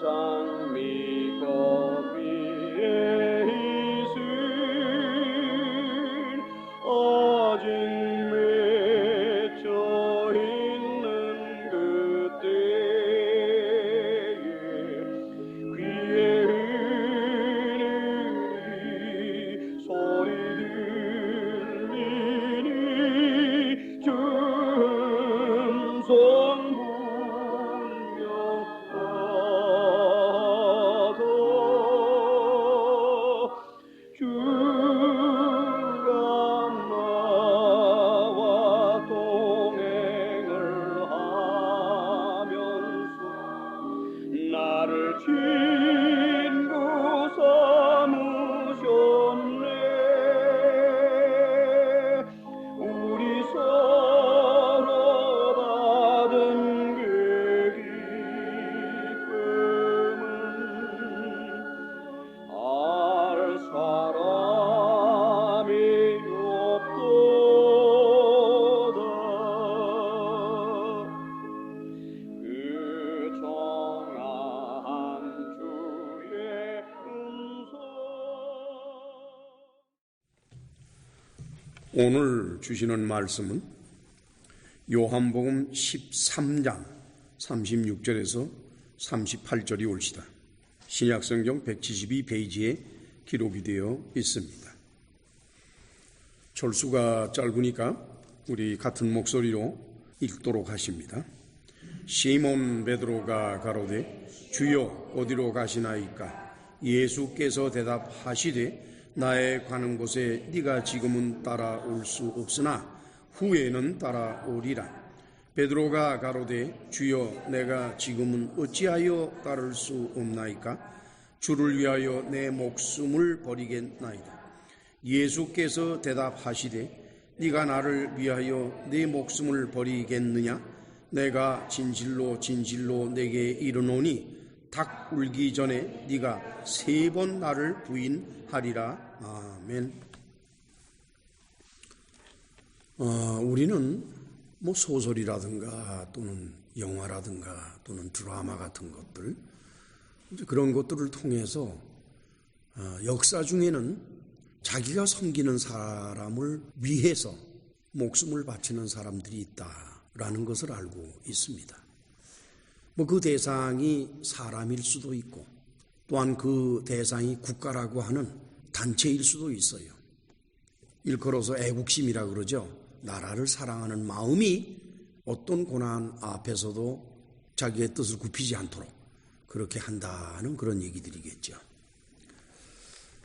장미꽃 위에 있을 아직 맺혀 있는 그때에 귀에 흐르는 소리 들리니 줌성 친구 삼으셨네. 우리 서로 받은 그 기쁨은 알 사람이 없도다. 그 정한 주의 음성. 오늘 주시는 말씀은 요한복음 13장 36절에서 38절이 올시다. 신약성경 172페이지에 기록이 되어 있습니다. 절수가 짧으니까 우리 같은 목소리로 읽도록 하십니다. 시몬 베드로가 가로되 주여 어디로 가시나이까? 예수께서 대답하시되 나의 가는 곳에 네가 지금은 따라올 수 없으나 후에는 따라오리라. 베드로가 가로되 주여 내가 지금은 어찌하여 따를 수 없나이까? 주를 위하여 내 목숨을 버리겠나이다. 예수께서 대답하시되 네가 나를 위하여 내 목숨을 버리겠느냐? 내가 진실로 진실로 내게 이르노니 닭 울기 전에 네가 3번 나를 부인하리라. 아멘. 우리는 뭐 소설이라든가 또는 영화라든가 또는 드라마 같은 것들, 그런 것들을 통해서 역사 중에는 자기가 섬기는 사람을 위해서 목숨을 바치는 사람들이 있다라는 것을 알고 있습니다. 뭐 그 대상이 사람일 수도 있고 또한 그 대상이 국가라고 하는 단체일 수도 있어요. 일컬어서 애국심이라 그러죠. 나라를 사랑하는 마음이 어떤 고난 앞에서도 자기의 뜻을 굽히지 않도록 그렇게 한다는 그런 얘기들이겠죠.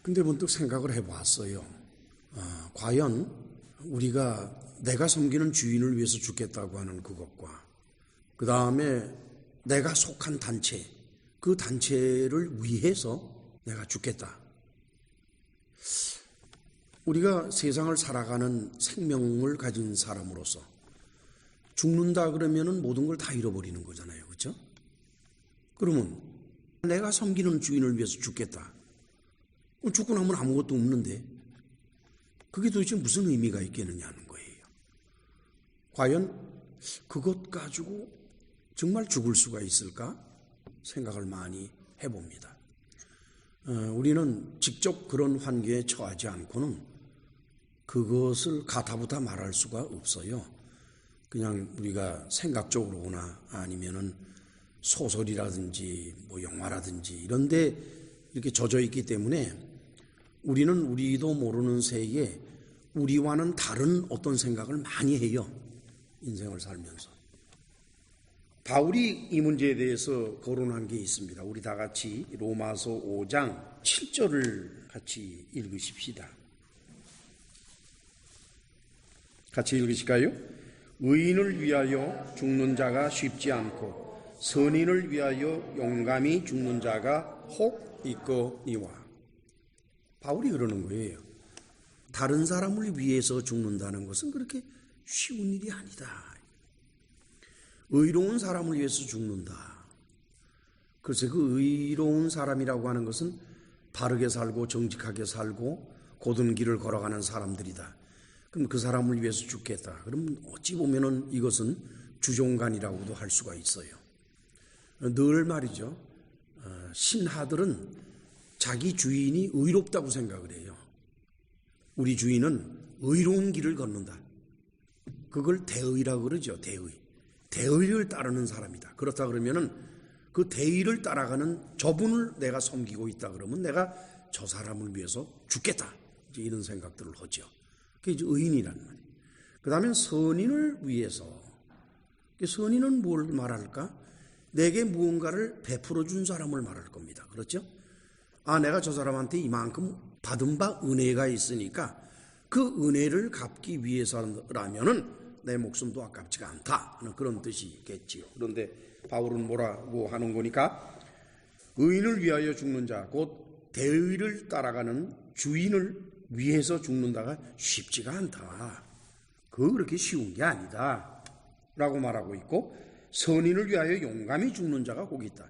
근데 문득 생각을 해봤어요. 과연 우리가 내가 섬기는 주인을 위해서 죽겠다고 하는 그것과 그 다음에 내가 속한 단체, 그 단체를 위해서 내가 죽겠다. 우리가 세상을 살아가는 생명을 가진 사람으로서 죽는다 그러면은 모든 걸 다 잃어버리는 거잖아요. 그렇죠? 그러면 내가 섬기는 주인을 위해서 죽겠다. 죽고 나면 아무것도 없는데 그게 도대체 무슨 의미가 있겠느냐는 거예요. 과연 그것 가지고 정말 죽을 수가 있을까? 생각을 많이 해봅니다. 우리는 직접 그런 환경에 처하지 않고는 그것을 가타부타 말할 수가 없어요. 그냥 우리가 생각적으로나 아니면은 소설이라든지 뭐 영화라든지 이런데 이렇게 젖어 있기 때문에 우리는 우리도 모르는 새에 우리와는 다른 어떤 생각을 많이 해요. 인생을 살면서. 바울이 이 문제에 대해서 거론한 게 있습니다. 우리 다 같이 로마서 5장 7절을 같이 읽으십시다. 같이 읽으실까요? 의인을 위하여 죽는 자가 쉽지 않고 선인을 위하여 용감히 죽는 자가 혹 있거니와. 바울이 그러는 거예요. 다른 사람을 위해서 죽는다는 것은 그렇게 쉬운 일이 아니다. 의로운 사람을 위해서 죽는다. 글쎄 그 의로운 사람이라고 하는 것은 바르게 살고 정직하게 살고 고든 길을 걸어가는 사람들이다. 그럼 그 사람을 위해서 죽겠다. 그럼 어찌 보면은 이것은 주종간이라고도 할 수가 있어요. 늘 말이죠. 신하들은 자기 주인이 의롭다고 생각을 해요. 우리 주인은 의로운 길을 걷는다. 그걸 대의라고 그러죠. 대의를 따르는 사람이다. 그렇다 그러면은 그 대의를 따라가는 저분을 내가 섬기고 있다 그러면 내가 저 사람을 위해서 죽겠다. 이제 이런 생각들을 하죠. 그게 이제 의인이란 말이에요. 그 다음에 선인을 위해서. 선인은 뭘 말할까? 내게 무언가를 베풀어 준 사람을 말할 겁니다. 그렇죠? 내가 저 사람한테 이만큼 받은 바 은혜가 있으니까 그 은혜를 갚기 위해서라면은 내 목숨도 아깝지가 않다 하는 그런 뜻이겠지요. 그런데 바울은 뭐라고 하는 거니까 의인을 위하여 죽는 자, 곧 대의를 따라가는 주인을 위해서 죽는다가 쉽지가 않다. 그거 그렇게 쉬운 게 아니다 라고 말하고 있고, 선인을 위하여 용감히 죽는 자가 꼭 있다.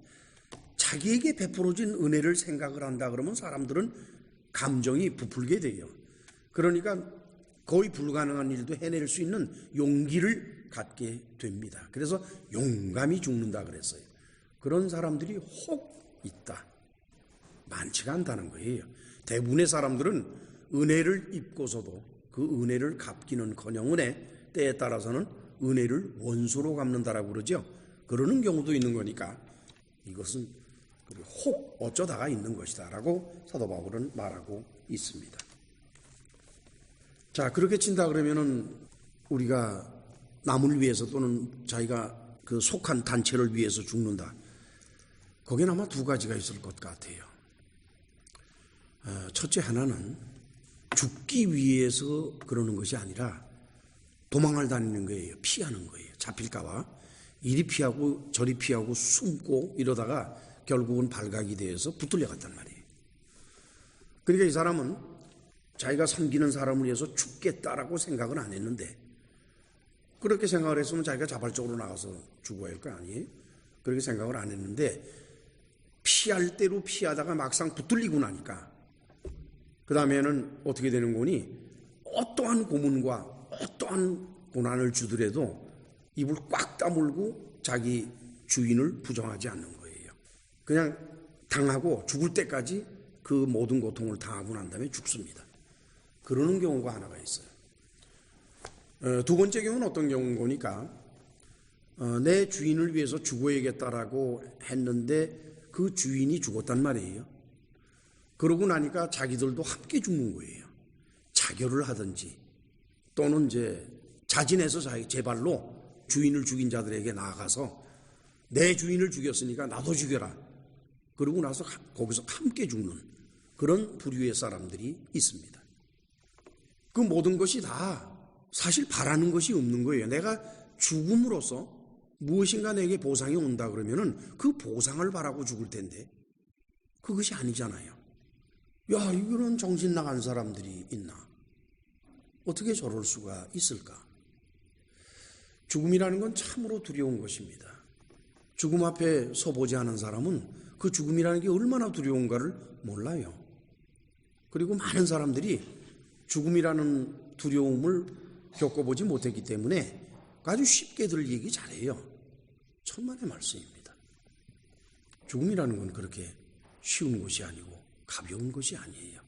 자기에게 베풀어진 은혜를 생각을 한다 그러면 사람들은 감정이 부풀게 돼요. 그러니까 거의 불가능한 일도 해낼 수 있는 용기를 갖게 됩니다. 그래서 용감히 죽는다 그랬어요. 그런 사람들이 혹 있다. 많지가 않다는 거예요. 대부분의 사람들은 은혜를 입고서도 그 은혜를 갚기는커녕 때에 따라서는 은혜를 원수로 갚는다라고 그러죠. 그러는 경우도 있는 거니까 이것은 혹 어쩌다가 있는 것이다 라고 사도 바울은 말하고 있습니다. 자, 그렇게 친다 그러면은 우리가 남을 위해서 또는 자기가 그 속한 단체를 위해서 죽는다. 거기는 아마 두 가지가 있을 것 같아요. 첫째 하나는 죽기 위해서 그러는 것이 아니라 도망을 다니는 거예요. 피하는 거예요. 잡힐까봐 이리 피하고 저리 피하고 숨고 이러다가 결국은 발각이 되어서 붙들려 갔단 말이에요. 그러니까 이 사람은 자기가 섬기는 사람을 위해서 죽겠다라고 생각은 안 했는데, 그렇게 생각을 했으면 자기가 자발적으로 나가서 죽어야 할 거 아니에요? 그렇게 생각을 안 했는데 피할 대로 피하다가 막상 붙들리고 나니까 그 다음에는 어떻게 되는 거니? 어떠한 고문과 어떠한 고난을 주더라도 입을 꽉 다물고 자기 주인을 부정하지 않는 거예요. 그냥 당하고 죽을 때까지 그 모든 고통을 당하고 난 다음에 죽습니다. 그러는 경우가 하나가 있어요. 두 번째 경우는 어떤 경우인 거니까 내 주인을 위해서 죽어야겠다라고 했는데 그 주인이 죽었단 말이에요. 그러고 나니까 자기들도 함께 죽는 거예요. 자결을 하든지 또는 이제 자진해서 제 발로 주인을 죽인 자들에게 나아가서 내 주인을 죽였으니까 나도 죽여라. 그러고 나서 거기서 함께 죽는 그런 부류의 사람들이 있습니다. 그 모든 것이 다 사실 바라는 것이 없는 거예요. 내가 죽음으로써 무엇인가 내게 보상이 온다 그러면은 그 보상을 바라고 죽을 텐데 그것이 아니잖아요. 야, 이거는 정신 나간 사람들이 있나? 어떻게 저럴 수가 있을까? 죽음이라는 건 참으로 두려운 것입니다. 죽음 앞에 서보지 않은 사람은 그 죽음이라는 게 얼마나 두려운가를 몰라요. 그리고 많은 사람들이 죽음이라는 두려움을 겪어보지 못했기 때문에 아주 쉽게들 얘기 잘해요. 천만의 말씀입니다. 죽음이라는 건 그렇게 쉬운 것이 아니고 가벼운 것이 아니에요.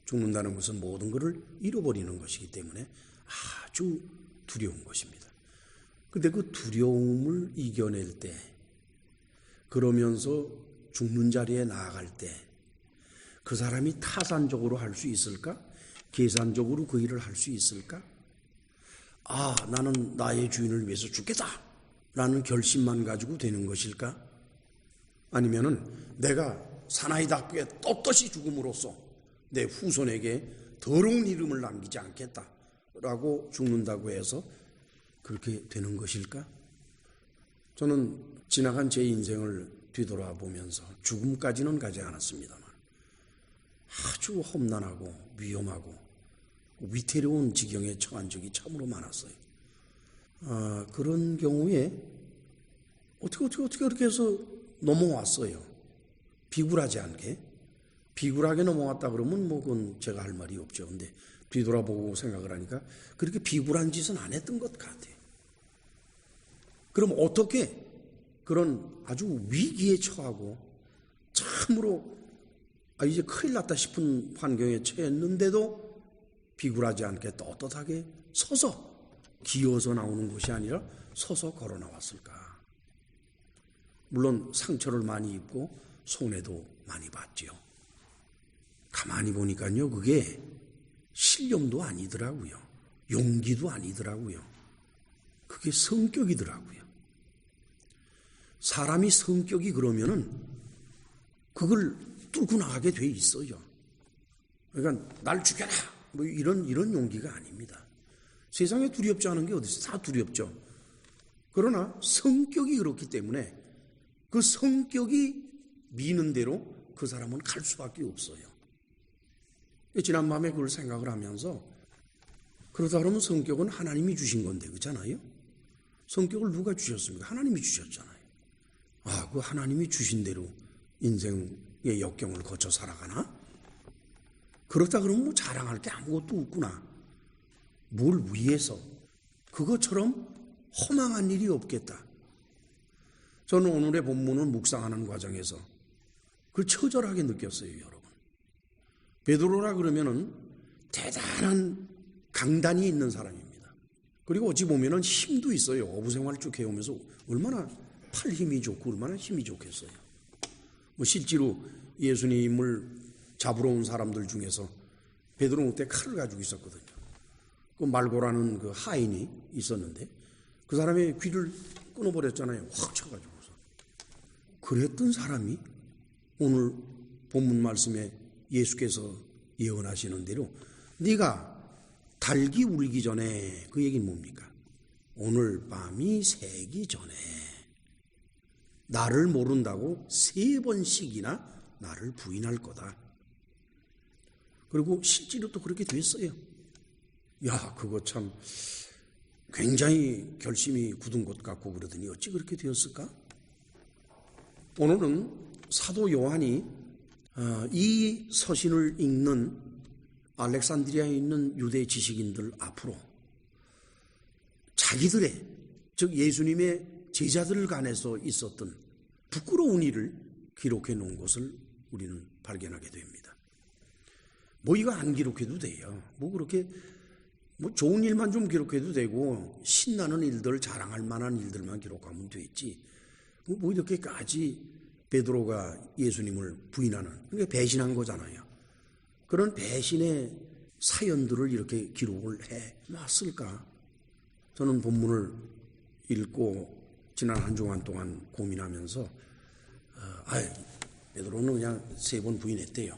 죽는다는 것은 모든 것을 잃어버리는 것이기 때문에 아주 두려운 것입니다. 근데 그 두려움을 이겨낼 때, 그러면서 죽는 자리에 나아갈 때 그 사람이 타산적으로 할 수 있을까? 계산적으로 그 일을 할 수 있을까? 나는 나의 주인을 위해서 죽겠다 라는 결심만 가지고 되는 것일까? 아니면은 내가 사나이답게 떳떳이 죽음으로써 내 후손에게 더러운 이름을 남기지 않겠다 라고 죽는다고 해서 그렇게 되는 것일까? 저는 지나간 제 인생을 뒤돌아보면서 죽음까지는 가지 않았습니다만 아주 험난하고 위험하고 위태로운 지경에 처한 적이 참으로 많았어요. 그런 경우에 어떻게 그렇게 해서 넘어왔어요. 비굴하지 않게. 비굴하게 넘어왔다 그러면 그건 제가 할 말이 없죠. 근데 뒤돌아보고 생각을 하니까 그렇게 비굴한 짓은 안 했던 것 같아요. 그럼 어떻게 그런 아주 위기에 처하고 참으로 이제 큰일 났다 싶은 환경에 처했는데도 비굴하지 않게 떳떳하게 서서 기어서 나오는 것이 아니라 서서 걸어 나왔을까? 물론 상처를 많이 입고 손해도 많이 봤죠. 가만히 보니까요, 그게 신령도 아니더라고요. 용기도 아니더라고요. 그게 성격이더라고요. 사람이 성격이 그러면은 그걸 뚫고 나가게 돼 있어요. 그러니까 날 죽여라 뭐 이런 용기가 아닙니다. 세상에 두렵지 않은 게 어디 있어? 다 두렵죠. 그러나 성격이 그렇기 때문에 그 성격이 미는 대로 그 사람은 갈 수밖에 없어요. 지난 밤에 그걸 생각을 하면서 그러다 그러면 성격은 하나님이 주신 건데 그렇잖아요. 성격을 누가 주셨습니까? 하나님이 주셨잖아요. 그 하나님이 주신 대로 인생의 역경을 거쳐 살아가나? 그렇다 그러면 뭐 자랑할 게 아무것도 없구나. 뭘 위해서 그것처럼 허망한 일이 없겠다. 저는 오늘의 본문을 묵상하는 과정에서 그걸 처절하게 느꼈어요, 여러분. 베드로라 그러면은 대단한 강단이 있는 사람입니다. 그리고 어찌 보면은 힘도 있어요. 어부 생활을 쭉 해오면서 얼마나 팔 힘이 좋고 얼마나 힘이 좋겠어요. 뭐 실제로 예수님을 잡으러 온 사람들 중에서 베드로 그때 칼을 가지고 있었거든요. 그 말고라는 그 하인이 있었는데 그 사람의 귀를 끊어버렸잖아요. 확 쳐가지고서. 그랬던 사람이 오늘 본문 말씀에 예수께서 예언하시는 대로 네가 닭이 울기 전에, 그 얘기는 뭡니까? 오늘 밤이 새기 전에 나를 모른다고 3번씩이나 나를 부인할 거다. 그리고 실제로 또 그렇게 됐어요. 야, 그거 참 굉장히 결심이 굳은 것 같고 그러더니 어찌 그렇게 되었을까? 오늘은 사도 요한이 이 서신을 읽는 알렉산드리아에 있는 유대 지식인들 앞으로 자기들의, 즉 예수님의 제자들 간에서 있었던 부끄러운 일을 기록해 놓은 것을 우리는 발견하게 됩니다. 뭐 이거 안 기록해도 돼요. 뭐 그렇게 뭐 좋은 일만 좀 기록해도 되고 신나는 일들, 자랑할 만한 일들만 기록하면 되지. 뭐 이렇게까지 베드로가 예수님을 부인하는, 그러니까 배신한 거잖아요. 그런 배신의 사연들을 이렇게 기록을 해 놨을까? 저는 본문을 읽고 지난 한 주간 동안 고민하면서 베드로는 그냥 3번 부인했대요.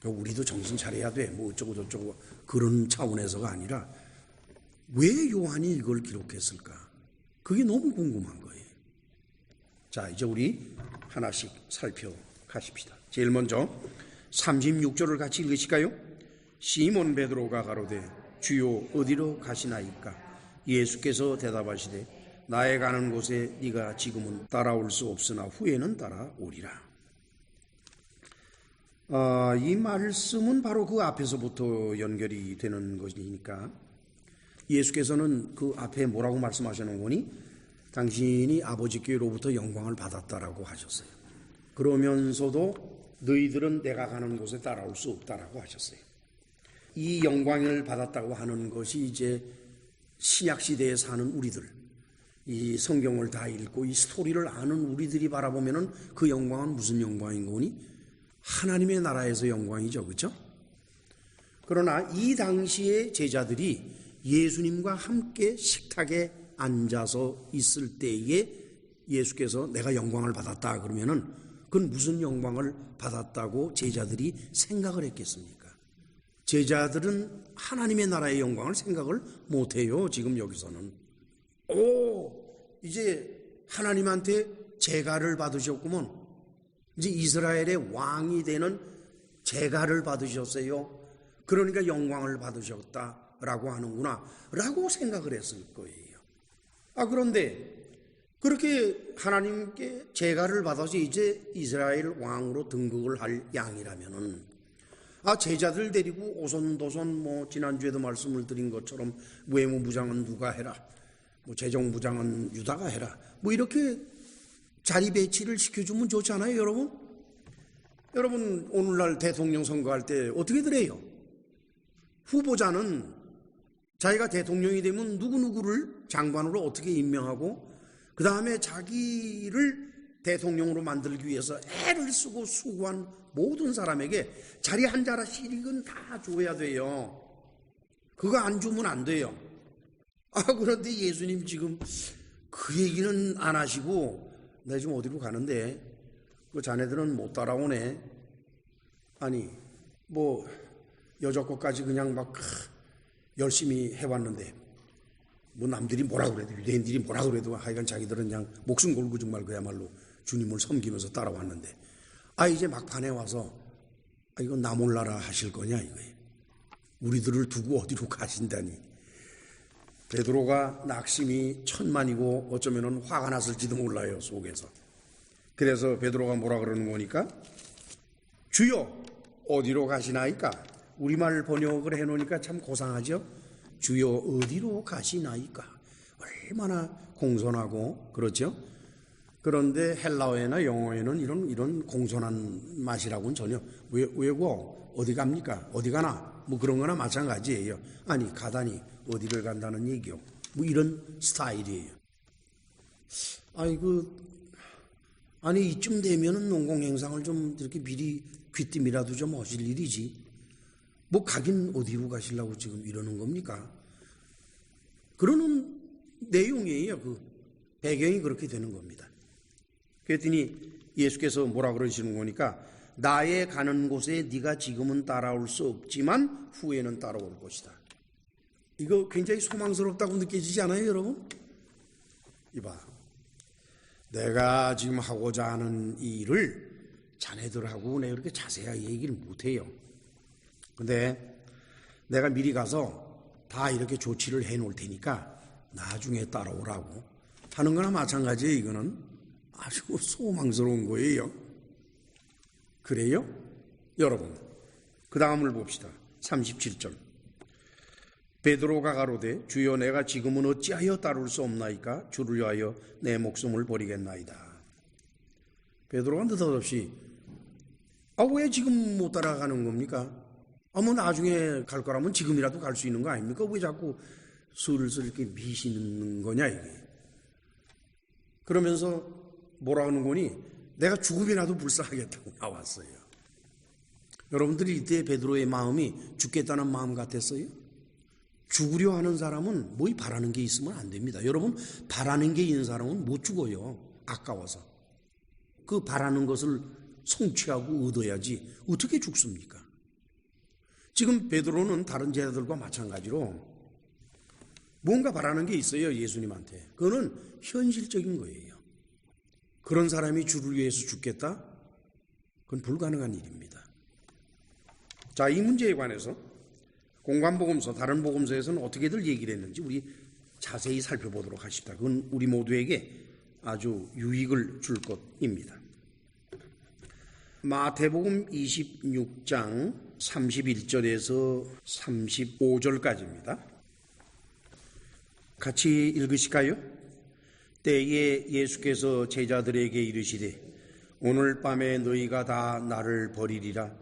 우리도 정신 차려야 돼. 뭐 어쩌고 저쩌고 그런 차원에서가 아니라 왜 요한이 이걸 기록했을까? 그게 너무 궁금한 거예요. 자, 이제 우리 하나씩 살펴가십시다. 제일 먼저 36절을 같이 읽으실까요? 시몬 베드로가 가로되 주여 어디로 가시나이까? 예수께서 대답하시되 나의 가는 곳에 네가 지금은 따라올 수 없으나 후에는 따라오리라. 이 말씀은 바로 그 앞에서부터 연결이 되는 것이니까 예수께서는 그 앞에 뭐라고 말씀하시는 거니? 당신이 아버지께로부터 영광을 받았다라고 하셨어요. 그러면서도 너희들은 내가 가는 곳에 따라올 수 없다라고 하셨어요. 이 영광을 받았다고 하는 것이 이제 신약시대에 사는 우리들, 이 성경을 다 읽고 이 스토리를 아는 우리들이 바라보면은 그 영광은 무슨 영광인 거니? 하나님의 나라에서 영광이죠. 그렇죠? 그러나 이 당시에 제자들이 예수님과 함께 식탁에 앉아서 있을 때에 예수께서 내가 영광을 받았다 그러면은 그건 무슨 영광을 받았다고 제자들이 생각을 했겠습니까? 제자들은 하나님의 나라의 영광을 생각을 못해요. 지금 여기서는 이제 하나님한테 제가를 받으셨구먼, 이제 이스라엘의 왕이 되는 제가를 받으셨어요. 그러니까 영광을 받으셨다라고 하는구나 라고 생각을 했을 거예요. 그런데 그렇게 하나님께 제가를 받아서 이제 이스라엘 왕으로 등극을 할 양이라면은 제자들 데리고 오손도손 뭐 지난주에도 말씀을 드린 것처럼 외무부장은 누가 해라, 뭐 재정부장은 유다가 해라, 뭐 이렇게 자리 배치를 시켜주면 좋잖아요, 여러분. 여러분 오늘날 대통령 선거할 때 어떻게들 해요? 후보자는 자기가 대통령이 되면 누구누구를 장관으로 어떻게 임명하고 그 다음에 자기를 대통령으로 만들기 위해서 애를 쓰고 수고한 모든 사람에게 자리 한 자리씩은 다 줘야 돼요. 그거 안 주면 안 돼요. 그런데 예수님 지금 그 얘기는 안 하시고 나 지금 어디로 가는데 그 자네들은 못 따라오네. 아니 뭐 여태껏까지 그냥 막 열심히 해왔는데 뭐 남들이 뭐라 그래도 유대인들이 뭐라 그래도 하여간 자기들은 그냥 목숨 걸고 정말 그야말로 주님을 섬기면서 따라왔는데 이제 막판에 와서 이거 나 몰라라 하실 거냐 이거예요. 우리들을 두고 어디로 가신다니. 베드로가 낙심이 천만이고 어쩌면은 화가 났을지도 몰라요 속에서. 그래서 베드로가 뭐라 그러는 거니까 주여 어디로 가시나이까? 우리말 번역을 해놓으니까 참 고상하죠. 주여 어디로 가시나이까? 얼마나 공손하고 그렇죠. 그런데 헬라어나 영어에는 이런 공손한 맛이라고는 전혀 왜고 어디 갑니까? 어디 가나? 뭐 그런 거나 마찬가지예요. 아니 가다니 어디를 간다는 얘기요. 뭐 이런 스타일이에요. 아니 이쯤 되면은 농공행상을 좀 이렇게 미리 귀띔이라도 좀 하실 일이지. 뭐 가긴 어디로 가시려고 지금 이러는 겁니까? 그러는 내용이에요. 그 배경이 그렇게 되는 겁니다. 그랬더니 예수께서 뭐라 그러시는 거니까 나의 가는 곳에 네가 지금은 따라올 수 없지만 후에는 따라올 것이다. 이거 굉장히 소망스럽다고 느껴지지 않아요, 여러분? 이봐, 내가 지금 하고자 하는 일을 자네들하고 내가 이렇게 자세하게 얘기를 못해요. 근데 내가 미리 가서 다 이렇게 조치를 해놓을 테니까 나중에 따라오라고 하는 거나 마찬가지예요. 이거는 아주 소망스러운 거예요. 그래요? 여러분, 그 다음을 봅시다. 37절. 베드로가 가로되 주여 내가 지금은 어찌하여 따를 수 없나이까? 주를 위하여 내 목숨을 버리겠나이다. 베드로가 느닷없이 왜 지금 못 따라가는 겁니까? 뭐 나중에 갈 거라면 지금이라도 갈 수 있는 거 아닙니까? 왜 자꾸 슬슬 이렇게 미시는 거냐 이게. 그러면서 뭐라 하는 거니? 내가 죽음이라도 불사하겠다고 나왔어요. 여러분들이 이때 베드로의 마음이 죽겠다는 마음 같았어요? 죽으려 하는 사람은 뭐 바라는 게 있으면 안 됩니다. 여러분, 바라는 게 있는 사람은 못 죽어요. 아까워서. 그 바라는 것을 성취하고 얻어야지 어떻게 죽습니까? 지금 베드로는 다른 제자들과 마찬가지로 뭔가 바라는 게 있어요. 예수님한테. 그거는 현실적인 거예요. 그런 사람이 주를 위해서 죽겠다? 그건 불가능한 일입니다. 자, 이 문제에 관해서 공관복음서, 다른 복음서에서는 어떻게들 얘기를 했는지 우리 자세히 살펴보도록 하십시다. 그건 우리 모두에게 아주 유익을 줄 것입니다. 마태복음 26장 31절에서 35절까지입니다. 같이 읽으실까요? 때에 예수께서 제자들에게 이르시되 오늘 밤에 너희가 다 나를 버리리라.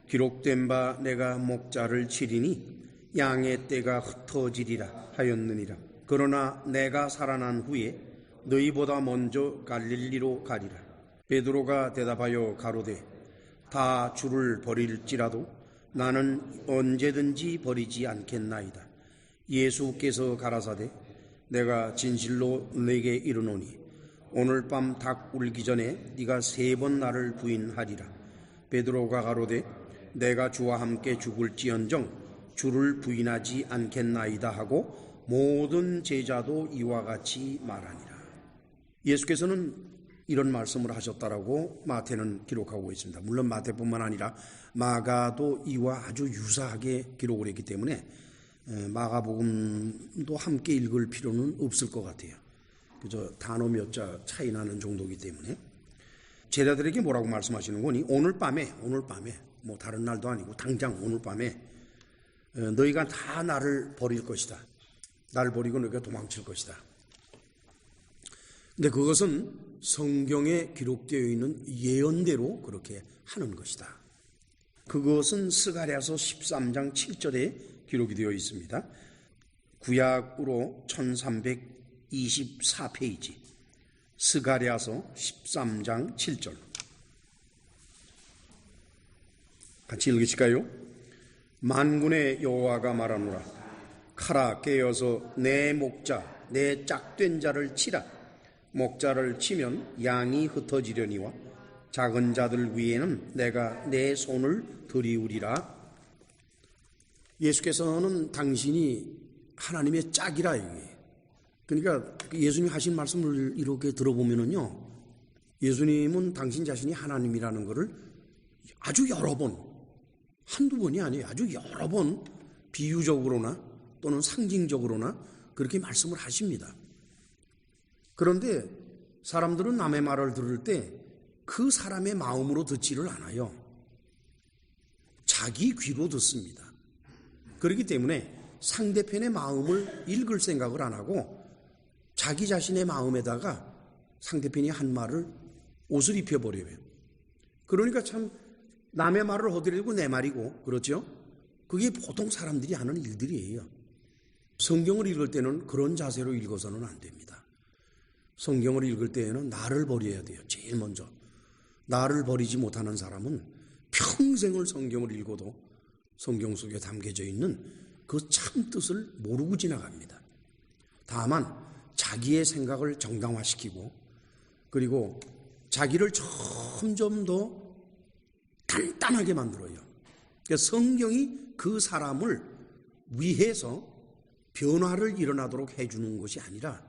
기록된 바 내가 목자를 치리니 양의 떼가 흩어지리라 하였느니라. 그러나 내가 살아난 후에 너희보다 먼저 갈릴리로 가리라. 베드로가 대답하여 가로되 다 주를 버릴지라도 나는 언제든지 버리지 않겠나이다. 예수께서 가라사대 내가 진실로 내게 이르노니 오늘 밤 닭 울기 전에 네가 3번 나를 부인하리라. 베드로가 가로되 내가 주와 함께 죽을지언정 주를 부인하지 않겠나이다 하고 모든 제자도 이와 같이 말하니라. 예수께서는 이런 말씀을 하셨다라고 마태는 기록하고 있습니다. 물론 마태뿐만 아니라 마가도 이와 아주 유사하게 기록을 했기 때문에 마가복음도 함께 읽을 필요는 없을 것 같아요. 그저 단어 몇 자 차이 나는 정도이기 때문에 제자들에게 뭐라고 말씀하시는 거니? 오늘 밤에 뭐 다른 날도 아니고 당장 오늘 밤에 너희가 다 나를 버릴 것이다. 나를 버리고 너희가 도망칠 것이다. 근데 그것은 성경에 기록되어 있는 예언대로 그렇게 하는 것이다. 그것은 스가랴서 13장 7절에 기록이 되어 있습니다. 구약으로 1324페이지 스가랴서 13장 7절 같이 읽으실까요? 만군의 여호와가 말하노라. 칼아 깨어서 내 목자 내 짝된 자를 치라. 목자를 치면 양이 흩어지려니와 작은 자들 위에는 내가 내 손을 들이우리라. 예수께서는 당신이 하나님의 짝이라 이게. 그러니까 예수님이 하신 말씀을 이렇게 들어보면은요, 예수님은 당신 자신이 하나님이라는 것을 아주 여러 번, 한두 번이 아니에요. 아주 여러 번 비유적으로나 또는 상징적으로나 그렇게 말씀을 하십니다. 그런데 사람들은 남의 말을 들을 때 그 사람의 마음으로 듣지를 않아요. 자기 귀로 듣습니다. 그렇기 때문에 상대편의 마음을 읽을 생각을 안 하고 자기 자신의 마음에다가 상대편이 한 말을 옷을 입혀버려요. 그러니까 참 남의 말을 허드레고 내 말이고, 그렇죠? 그게 보통 사람들이 하는 일들이에요. 성경을 읽을 때는 그런 자세로 읽어서는 안 됩니다. 성경을 읽을 때에는 나를 버려야 돼요. 제일 먼저. 나를 버리지 못하는 사람은 평생을 성경을 읽어도 성경 속에 담겨져 있는 그 참 뜻을 모르고 지나갑니다. 다만 자기의 생각을 정당화시키고 그리고 자기를 점점 더 단단하게 만들어요. 그러니까 성경이 그 사람을 위해서 변화를 일어나도록 해주는 것이 아니라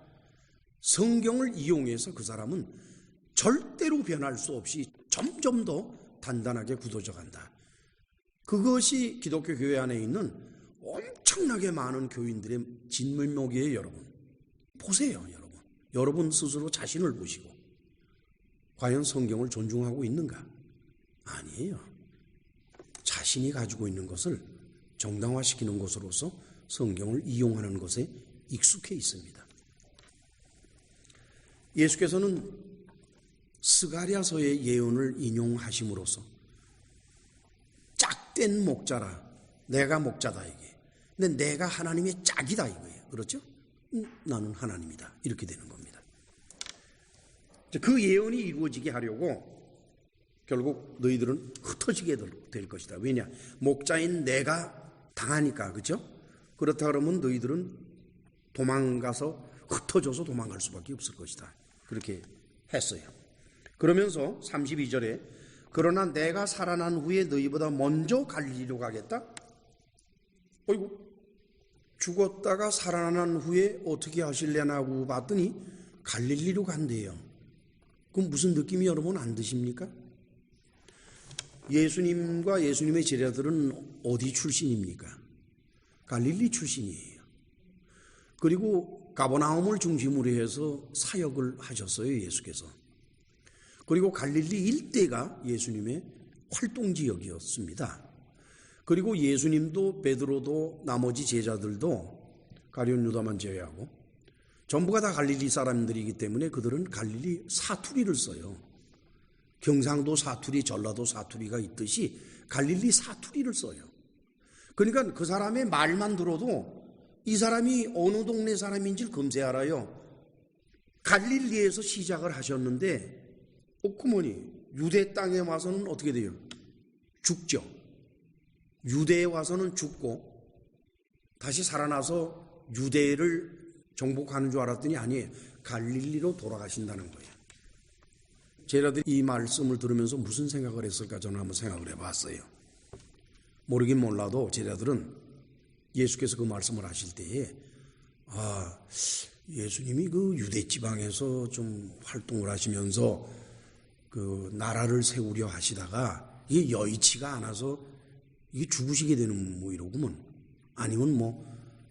성경을 이용해서 그 사람은 절대로 변할 수 없이 점점 더 단단하게 굳어져 간다. 그것이 기독교 교회 안에 있는 엄청나게 많은 교인들의 진면목이에요. 여러분 보세요. 여러분 스스로 자신을 보시고 과연 성경을 존중하고 있는가? 아니에요. 자신이 가지고 있는 것을 정당화시키는 것으로서 성경을 이용하는 것에 익숙해 있습니다. 예수께서는 스가랴서의 예언을 인용하심으로써 짝된 목자라, 내가 목자다 이게. 근데 내가 하나님의 짝이다 이거예요. 그렇죠? 나는 하나님이다. 이렇게 되는 겁니다. 그 예언이 이루어지게 하려고 결국 너희들은 흩어지게 될 것이다. 왜냐? 목자인 내가 당하니까. 그렇죠? 그렇다 그러면 너희들은 도망가서 흩어져서 도망갈 수밖에 없을 것이다. 그렇게 했어요. 그러면서 32절에 그러나 내가 살아난 후에 너희보다 먼저 갈릴리로 가겠다. 어이구, 죽었다가 살아난 후에 어떻게 하실래나고 봤더니 갈릴리로 간대요. 그럼 무슨 느낌이 여러분 안 드십니까? 예수님과 예수님의 제자들은 어디 출신입니까? 갈릴리 출신이에요. 그리고 가버나움을 중심으로 해서 사역을 하셨어요, 예수께서. 그리고 갈릴리 일대가 예수님의 활동 지역이었습니다. 그리고 예수님도 베드로도 나머지 제자들도 가룟 유다만 제외하고 전부가 다 갈릴리 사람들이기 때문에 그들은 갈릴리 사투리를 써요. 경상도 사투리, 전라도 사투리가 있듯이 갈릴리 사투리를 써요. 그러니까 그 사람의 말만 들어도 이 사람이 어느 동네 사람인지를 금세 알아요. 갈릴리에서 시작을 하셨는데 그러니 유대 땅에 와서는 어떻게 돼요? 죽죠. 유대에 와서는 죽고 다시 살아나서 유대를 정복하는 줄 알았더니 아니에요. 갈릴리로 돌아가신다는 거예요. 제자들이 이 말씀을 들으면서 무슨 생각을 했을까 저는 한번 생각을 해봤어요. 모르긴 몰라도 제자들은 예수께서 그 말씀을 하실 때에 예수님이 그 유대 지방에서 좀 활동을 하시면서 그 나라를 세우려 하시다가 이게 여의치가 않아서 이게 죽으시게 되는 뭐 이러구먼. 아니면 뭐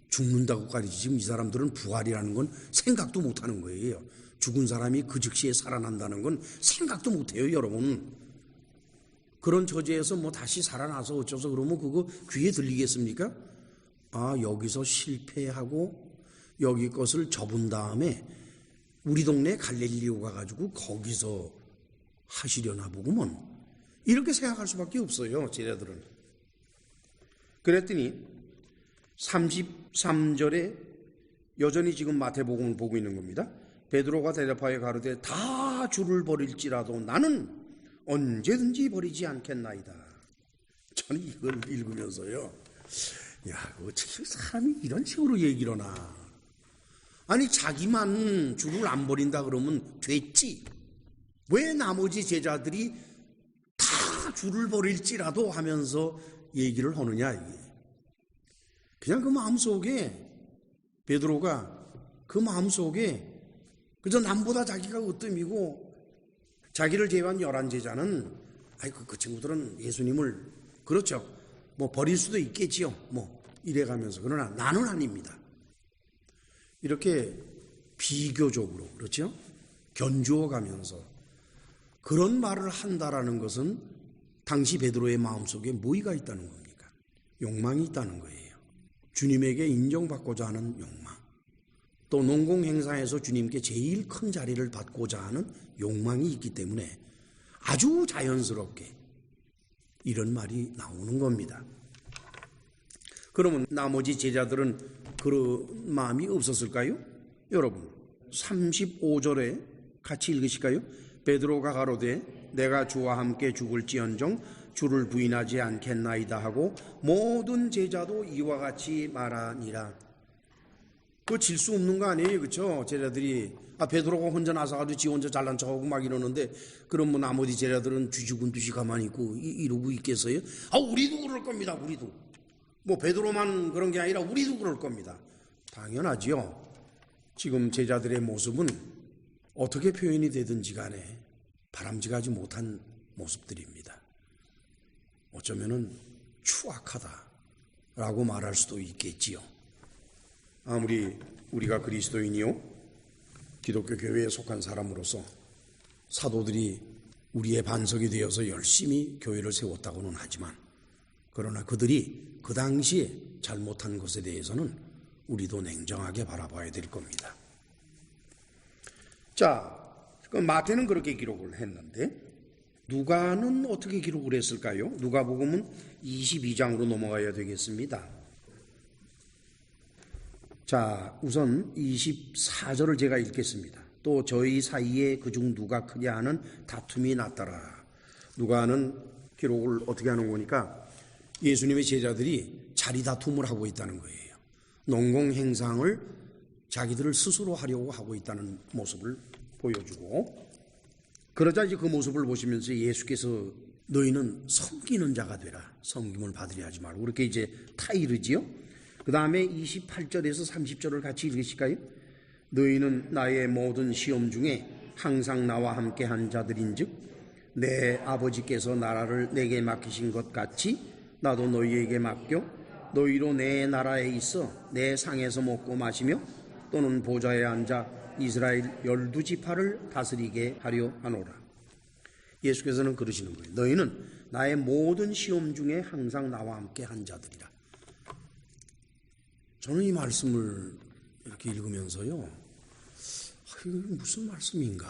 죽는다고까지. 지금 이 사람들은 부활이라는 건 생각도 못하는 거예요. 죽은 사람이 그 즉시에 살아난다는 건 생각도 못해요, 여러분. 그런 처지에서 뭐 다시 살아나서 어쩌서 그러면 그거 귀에 들리겠습니까? 여기서 실패하고 여기 것을 접은 다음에 우리 동네 갈릴리오 가가지고 거기서 하시려나 보구먼. 이렇게 생각할 수밖에 없어요, 제자들은. 그랬더니 33절에 여전히 지금 마태복음을 보고 있는 겁니다. 베드로가 대답하여 가로되 다 주를 버릴지라도 나는 언제든지 버리지 않겠나이다. 저는 이걸 읽으면서요, 야, 어떻게 사람이 이런 식으로 얘기를 하나. 아니, 자기만 주를 안 버린다 그러면 됐지. 왜 나머지 제자들이 다 주를 버릴지라도 하면서 얘기를 하느냐, 이게. 그냥 그 마음속에, 베드로가 그 마음속에 그저 남보다 자기가 으뜸이고 자기를 제외한 11제자는 그 친구들은 예수님을 그렇죠, 뭐 버릴 수도 있겠지요, 뭐 이래가면서. 그러나 나는 아닙니다. 이렇게 비교적으로, 그렇죠, 견주어 가면서 그런 말을 한다라는 것은 당시 베드로의 마음속에 뭐가 있다는 겁니까? 욕망이 있다는 거예요. 주님에게 인정받고자 하는 욕망, 또 농공행사에서 주님께 제일 큰 자리를 받고자 하는 욕망이 있기 때문에 아주 자연스럽게 이런 말이 나오는 겁니다. 그러면 나머지 제자들은 그런 마음이 없었을까요? 여러분, 35절에 같이 읽으실까요? 베드로가 가로되 내가 주와 함께 죽을지언정 주를 부인하지 않겠나이다 하고 모든 제자도 이와 같이 말하니라. 그거 질 수 없는 거 아니에요, 그렇죠? 제자들이 베드로가 혼자 나서가지고 지 혼자 잘난 척하고 막 이러는데, 그럼 뭐 나머지 제자들은 뒤죽은뒤죽 가만히 있고 이러고 있겠어요? 우리도 그럴 겁니다. 우리도 뭐 베드로만 그런 게 아니라 우리도 그럴 겁니다. 당연하지요. 지금 제자들의 모습은 어떻게 표현이 되든지 간에 바람직하지 못한 모습들입니다. 어쩌면은 추악하다라고 말할 수도 있겠지요. 아무리 우리가 그리스도인이요, 기독교 교회에 속한 사람으로서 사도들이 우리의 반석이 되어서 열심히 교회를 세웠다고는 하지만, 그러나 그들이 그 당시에 잘못한 것에 대해서는 우리도 냉정하게 바라봐야 될 겁니다. 자, 마태는 그렇게 기록을 했는데 누가는 어떻게 기록을 했을까요? 누가복음은 22장으로 넘어가야 되겠습니다. 자, 우선 24절을 제가 읽겠습니다. 또 저희 사이에 그중 누가 크냐 하는 다툼이 났더라. 누가는 기록을 어떻게 하는 거니까 예수님의 제자들이 자리 다툼을 하고 있다는 거예요. 농공행상을 자기들을 스스로 하려고 하고 있다는 모습을 보여주고, 그러자 이제 그 모습을 보시면서 예수께서 너희는 섬기는 자가 되라, 섬김을 받으려 하지 말고, 그렇게 이제 타이르지요. 그 다음에 28절에서 30절을 같이 읽으실까요? 너희는 나의 모든 시험 중에 항상 나와 함께 한 자들인즉 내 아버지께서 나라를 내게 맡기신 것 같이 나도 너희에게 맡겨 너희로 내 나라에 있어 내 상에서 먹고 마시며 또는 보좌에 앉아 이스라엘 12지파를 다스리게 하려 하노라. 예수께서는 그러시는 거예요. 너희는 나의 모든 시험 중에 항상 나와 함께 한 자들이라. 저는 이 말씀을 이렇게 읽으면서요, 이게 무슨 말씀인가.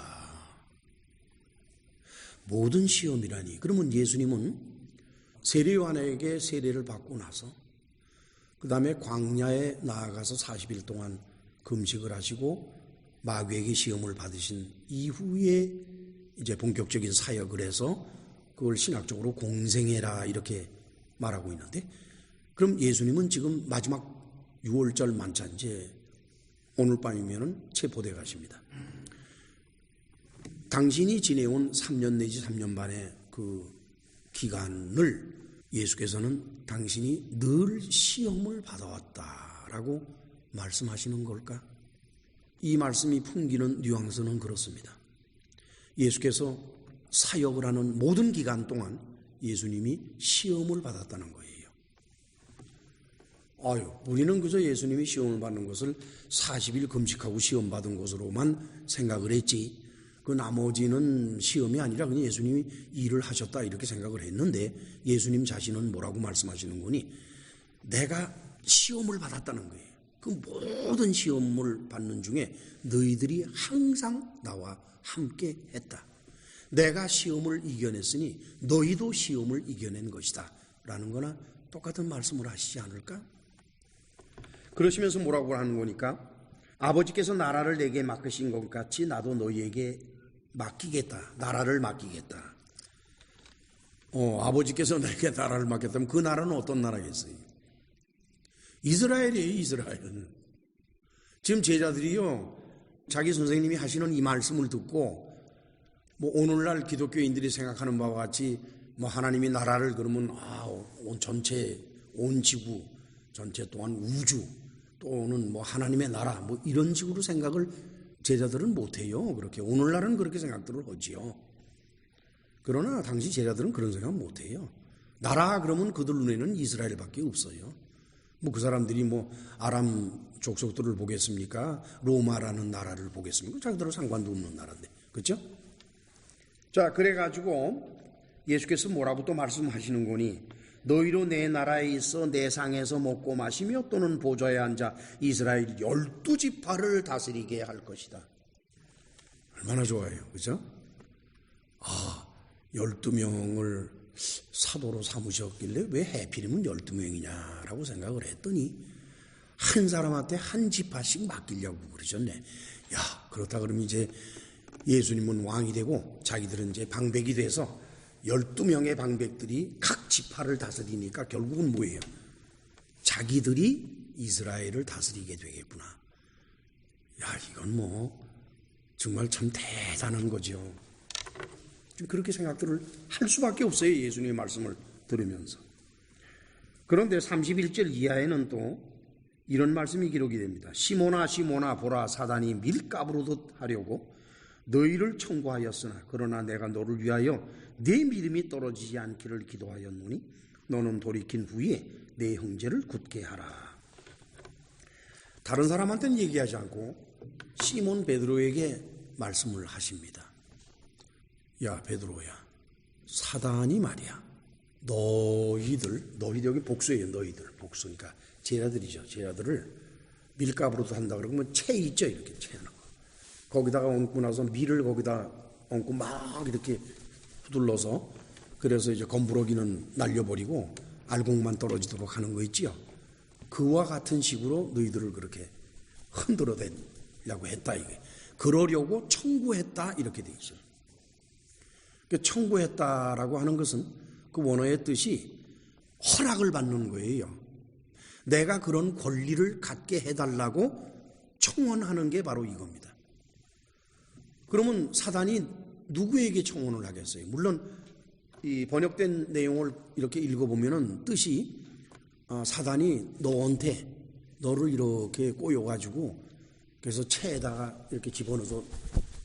모든 시험이라니. 그러면 예수님은 세례요한에게 세례를 받고 나서 그 다음에 광야에 나아가서 40일 동안 금식을 하시고 마귀에게 시험을 받으신 이후에 이제 본격적인 사역을 해서 그걸 신학적으로 공생애라 이렇게 말하고 있는데, 그럼 예수님은 지금 마지막 6월절 만찬제 오늘 밤이면은 체포돼 가십니다. 당신이 지내온 3년 내지 3년 반의 그 기간을 예수께서는 당신이 늘 시험을 받아왔다라고 말씀하시는 걸까? 이 말씀이 풍기는 뉘앙스는 그렇습니다. 예수께서 사역을 하는 모든 기간 동안 예수님이 시험을 받았다는 거예요. 우리는 그저 예수님이 시험을 받는 것을 40일 금식하고 시험 받은 것으로만 생각을 했지, 그 나머지는 시험이 아니라 그냥 예수님이 일을 하셨다 이렇게 생각을 했는데, 예수님 자신은 뭐라고 말씀하시는 거니? 내가 시험을 받았다는 거예요. 그 모든 시험을 받는 중에 너희들이 항상 나와 함께 했다. 내가 시험을 이겨냈으니 너희도 시험을 이겨낸 것이다 라는 거나 똑같은 말씀을 하시지 않을까? 그러시면서 뭐라고 하는 거니까 아버지께서 나라를 내게 맡기신 것 같이 나도 너희에게 맡기겠다. 나라를 맡기겠다. 아버지께서 내게 나라를 맡겼다면 그 나라는 어떤 나라겠어요? 이스라엘이에요. 이스라엘. 지금 제자들이요, 자기 선생님이 하시는 이 말씀을 듣고 뭐 오늘날 기독교인들이 생각하는 바와 같이 뭐 하나님이 나라를 그러면 온 전체, 온 지구 전체 또한 우주 또는 뭐 하나님의 나라 뭐 이런 식으로 생각을 제자들은 못해요. 그렇게 오늘날은 그렇게 생각들을 하지요. 그러나 당시 제자들은 그런 생각 못해요. 나라 그러면 그들 눈에는 이스라엘밖에 없어요. 뭐 그 사람들이 뭐 아람 족속들을 보겠습니까? 로마라는 나라를 보겠습니까? 자기들은 상관도 없는 나라인데, 그렇죠? 자, 그래가지고 예수께서 뭐라고 또 말씀하시는 거니? 너희로 내 나라에 있어 내 상에서 먹고 마시며 또는 보좌에 앉아 이스라엘 12지파를 다스리게 할 것이다. 얼마나 좋아요, 그죠? 12명을 사도로 삼으셨길래 왜 해필이면 12명이냐라고 생각을 했더니 한 사람한테 한 지파씩 맡기려고 그러셨네. 야, 그렇다 그러면 이제 예수님은 왕이 되고 자기들은 이제 방백이 돼서 12명의 방백들이 각 지파를 다스리니까 결국은 뭐예요? 자기들이 이스라엘을 다스리게 되겠구나. 야, 이건 뭐 정말 참 대단한 거죠. 그렇게 생각들을 할 수밖에 없어요. 예수님의 말씀을 들으면서. 그런데 31절 이하에는 또 이런 말씀이 기록이 됩니다. 시몬아 시몬아 보라 사단이 밀가부르듯 하려고 너희를 청구하였으나 그러나 내가 너를 위하여 네 믿음이 떨어지지 않기를 기도하였노니 너는 돌이킨 후에 내 형제를 굳게 하라. 다른 사람한테는 얘기하지 않고 시몬 베드로에게 말씀을 하십니다. 야 베드로야, 사단이 말이야 너희들 여기 복수예요. 너희들 복수니까 제자들이죠. 제자들을 밀가부로도 한다 그러면 채 있죠. 이렇게 채 하는 거. 거기다가 얹고 나서 밀을 거기다 얹고 막 이렇게 후들러서 그래서 이제 검부러기는 날려버리고 알곡만 떨어지도록 하는 거 있지요. 그와 같은 식으로 너희들을 그렇게 흔들어대려고 했다 이게. 그러려고 청구했다 이렇게 돼 있어요. 청구했다라고 하는 것은 그 원어의 뜻이 허락을 받는 거예요. 내가 그런 권리를 갖게 해달라고 청원하는 게 바로 이겁니다. 그러면 사단이 누구에게 청원을 하겠어요? 물론 이 번역된 내용을 이렇게 읽어보면은 뜻이 사단이 너를 이렇게 꼬여가지고 그래서 채에다가 이렇게 집어넣어서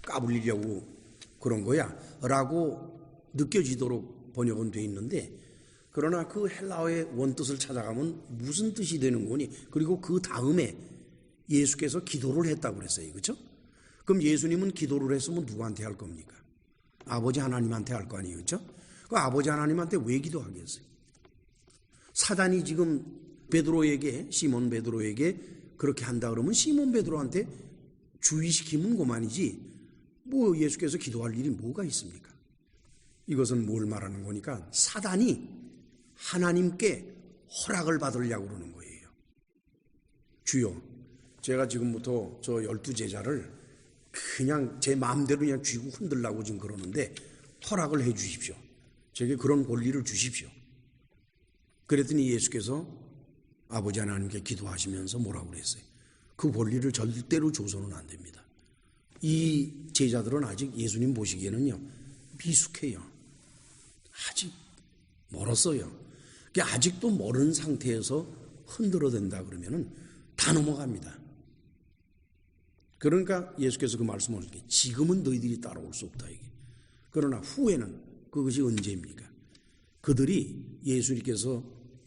까불리려고 그런 거야 라고 느껴지도록 번역은 돼 있는데 그러나 그 헬라어의 원뜻을 찾아가면 무슨 뜻이 되는 거니? 그리고 그 다음에 예수께서 기도를 했다고 그랬어요. 그렇죠? 그럼 예수님은 기도를 했으면 누구한테 할 겁니까? 아버지 하나님한테 할 거 아니에요. 그렇죠? 그 아버지 하나님한테 왜 기도하겠어요? 사단이 지금 시몬 베드로에게 그렇게 한다 그러면 시몬 베드로한테 주의시키면 그만이지 뭐 예수께서 기도할 일이 뭐가 있습니까? 이것은 뭘 말하는 거니까 사단이 하나님께 허락을 받으려고 그러는 거예요. 주여, 제가 지금부터 저 12제자를 그냥 제 마음대로 그냥 쥐고 흔들라고 지금 그러는데 허락을 해 주십시오. 제게 그런 권리를 주십시오. 그랬더니 예수께서 아버지 하나님께 기도하시면서 뭐라고 그랬어요? 그 권리를 절대로 줘서는 안 됩니다. 이 제자들은 아직 예수님 보시기에는요 미숙해요. 아직 멀었어요. 아직도 멀은 상태에서 흔들어댄다 그러면은 다 넘어갑니다. 그러니까 예수께서 그 말씀을 이렇게 지금은 너희들이 따라올 수 없다 이게. 그러나 후에는 그것이 언제입니까? 그들이 예수님께서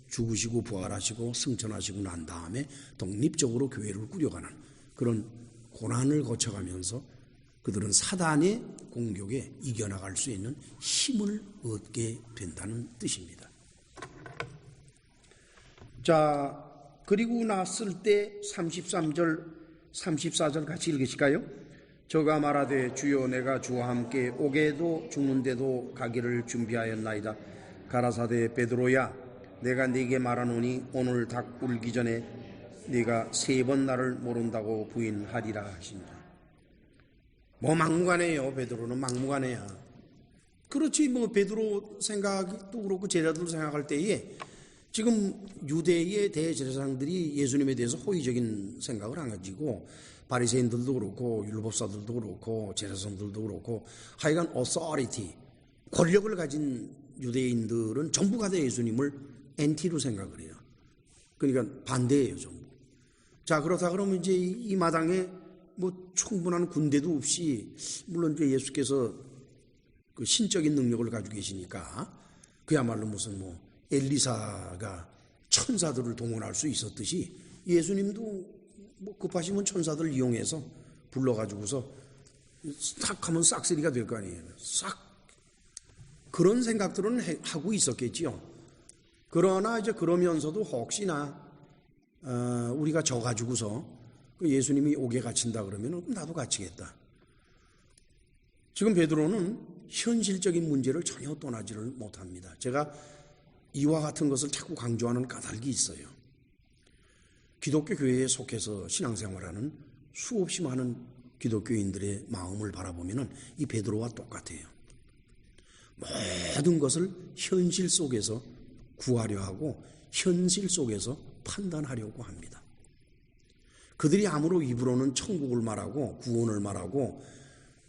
죽으시고 부활하시고 승천하시고 난 다음에 독립적으로 교회를 꾸려가는 그런 고난을 거쳐가면서 그들은 사단의 공격에 이겨나갈 수 있는 힘을 얻게 된다는 뜻입니다. 자, 그리고 났을 때 33절 34절 같이 읽으실까요? 저가 말하되 주여 내가 주와 함께 오게도 죽는데도 가기를 준비하였나이다. 가라사대 베드로야 내가 네게 말하노니 오늘 닭 울기 전에 네가 3번 나를 모른다고 부인하리라 하시니라. 뭐 막무가내예요. 베드로는 막무가내야. 그렇지 뭐 베드로 생각도 그렇고 제자들 생각할 때에 지금 유대의 대제사장들이 예수님에 대해서 호의적인 생각을 안 가지고 바리새인들도 그렇고 율법사들도 그렇고 제사장들도 그렇고 하여간 authority 권력을 가진 유대인들은 전부가 다 예수님을 엔티로 생각을 해요. 그러니까 반대예요 전부. 자 그렇다 그러면 이제 이 마당에 뭐 충분한 군대도 없이 물론 이제 예수께서 그 신적인 능력을 가지고 계시니까 그야말로 무슨 뭐 엘리사가 천사들을 동원할 수 있었듯이 예수님도 뭐 급하시면 천사들 이용해서 불러가지고서 싹 하면 싹쓸이가 될 거 아니에요. 싹 그런 생각들은 하고 있었겠지요. 그러나 이제 그러면서도 혹시나 우리가 져가지고서 그 예수님이 옥에 갇힌다 그러면 나도 갇히겠다. 지금 베드로는 현실적인 문제를 전혀 떠나지를 못합니다. 제가 이와 같은 것을 자꾸 강조하는 까닭이 있어요. 기독교 교회에 속해서 신앙생활하는 수없이 많은 기독교인들의 마음을 바라보면 이 베드로와 똑같아요. 모든 것을 현실 속에서 구하려 하고 현실 속에서 판단하려고 합니다. 그들이 아무로 입으로는 천국을 말하고 구원을 말하고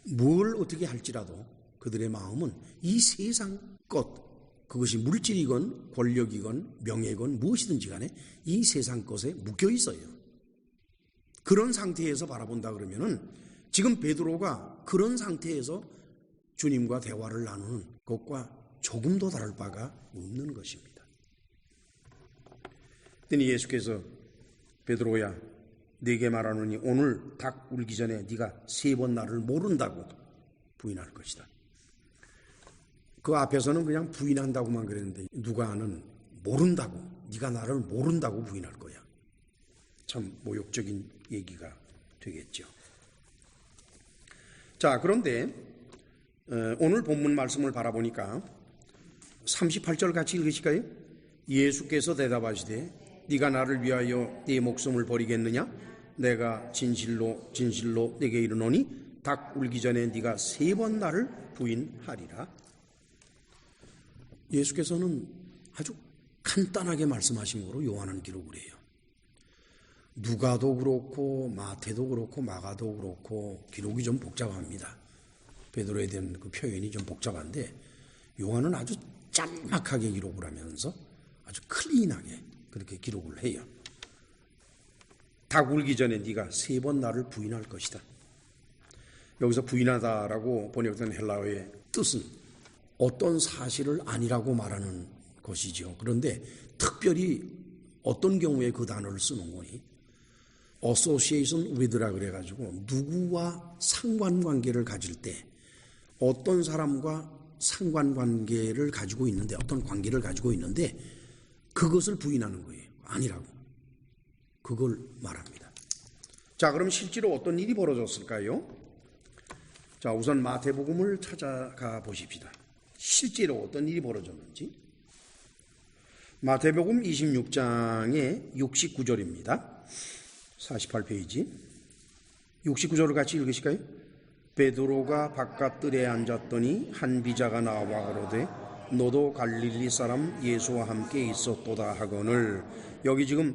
뭘 어떻게 할지라도 그들의 마음은 이 세상 것 그것이 물질이건 권력이건 명예건 무엇이든지 간에 이 세상 것에 묶여 있어요. 그런 상태에서 바라본다 그러면은 지금 베드로가 그런 상태에서 주님과 대화를 나누는 것과 조금도 다를 바가 없는 것입니다. 그랬더니 예수께서 베드로야 네게 말하노니 오늘 닭 울기 전에 네가 3번 나를 모른다고 부인할 것이다. 그 앞에서는 그냥 부인한다고만 그랬는데 누가는 모른다고 네가 나를 모른다고 부인할 거야. 참 모욕적인 얘기가 되겠죠. 자 그런데 오늘 본문 말씀을 바라보니까 38절 같이 읽으실까요? 예수께서 대답하시되 네가 나를 위하여 네 목숨을 버리겠느냐? 내가 진실로 진실로 네게 이르노니 닭 울기 전에 네가 3번 나를 부인하리라. 예수께서는 아주 간단하게 말씀하신 거로 요한은 기록을 해요. 누가도 그렇고 마태도 그렇고 마가도 그렇고 기록이 좀 복잡합니다. 베드로에 대한 그 표현이 좀 복잡한데 요한은 아주 짤막하게 기록을 하면서 아주 클린하게 그렇게 기록을 해요. 닭 울기 전에 네가 3번 나를 부인할 것이다. 여기서 부인하다라고 번역된 헬라어의 뜻은 어떤 사실을 아니라고 말하는 것이죠. 그런데 특별히 어떤 경우에 그 단어를 쓰는 거니? association with라 그래가지고 누구와 상관관계를 가질 때 어떤 사람과 상관관계를 가지고 있는데 어떤 관계를 가지고 있는데 그것을 부인하는 거예요. 아니라고. 그걸 말합니다. 자, 그럼 실제로 어떤 일이 벌어졌을까요? 자, 우선 마태복음을 찾아가 보십시다. 실제로 어떤 일이 벌어졌는지. 마태복음 26장의 69절입니다. 48페이지. 69절을 같이 읽으실까요? 베드로가 바깥뜰에 앉았더니 한 비자가 나와 가로되 너도 갈릴리 사람 예수와 함께 있었도다 하거늘. 여기 지금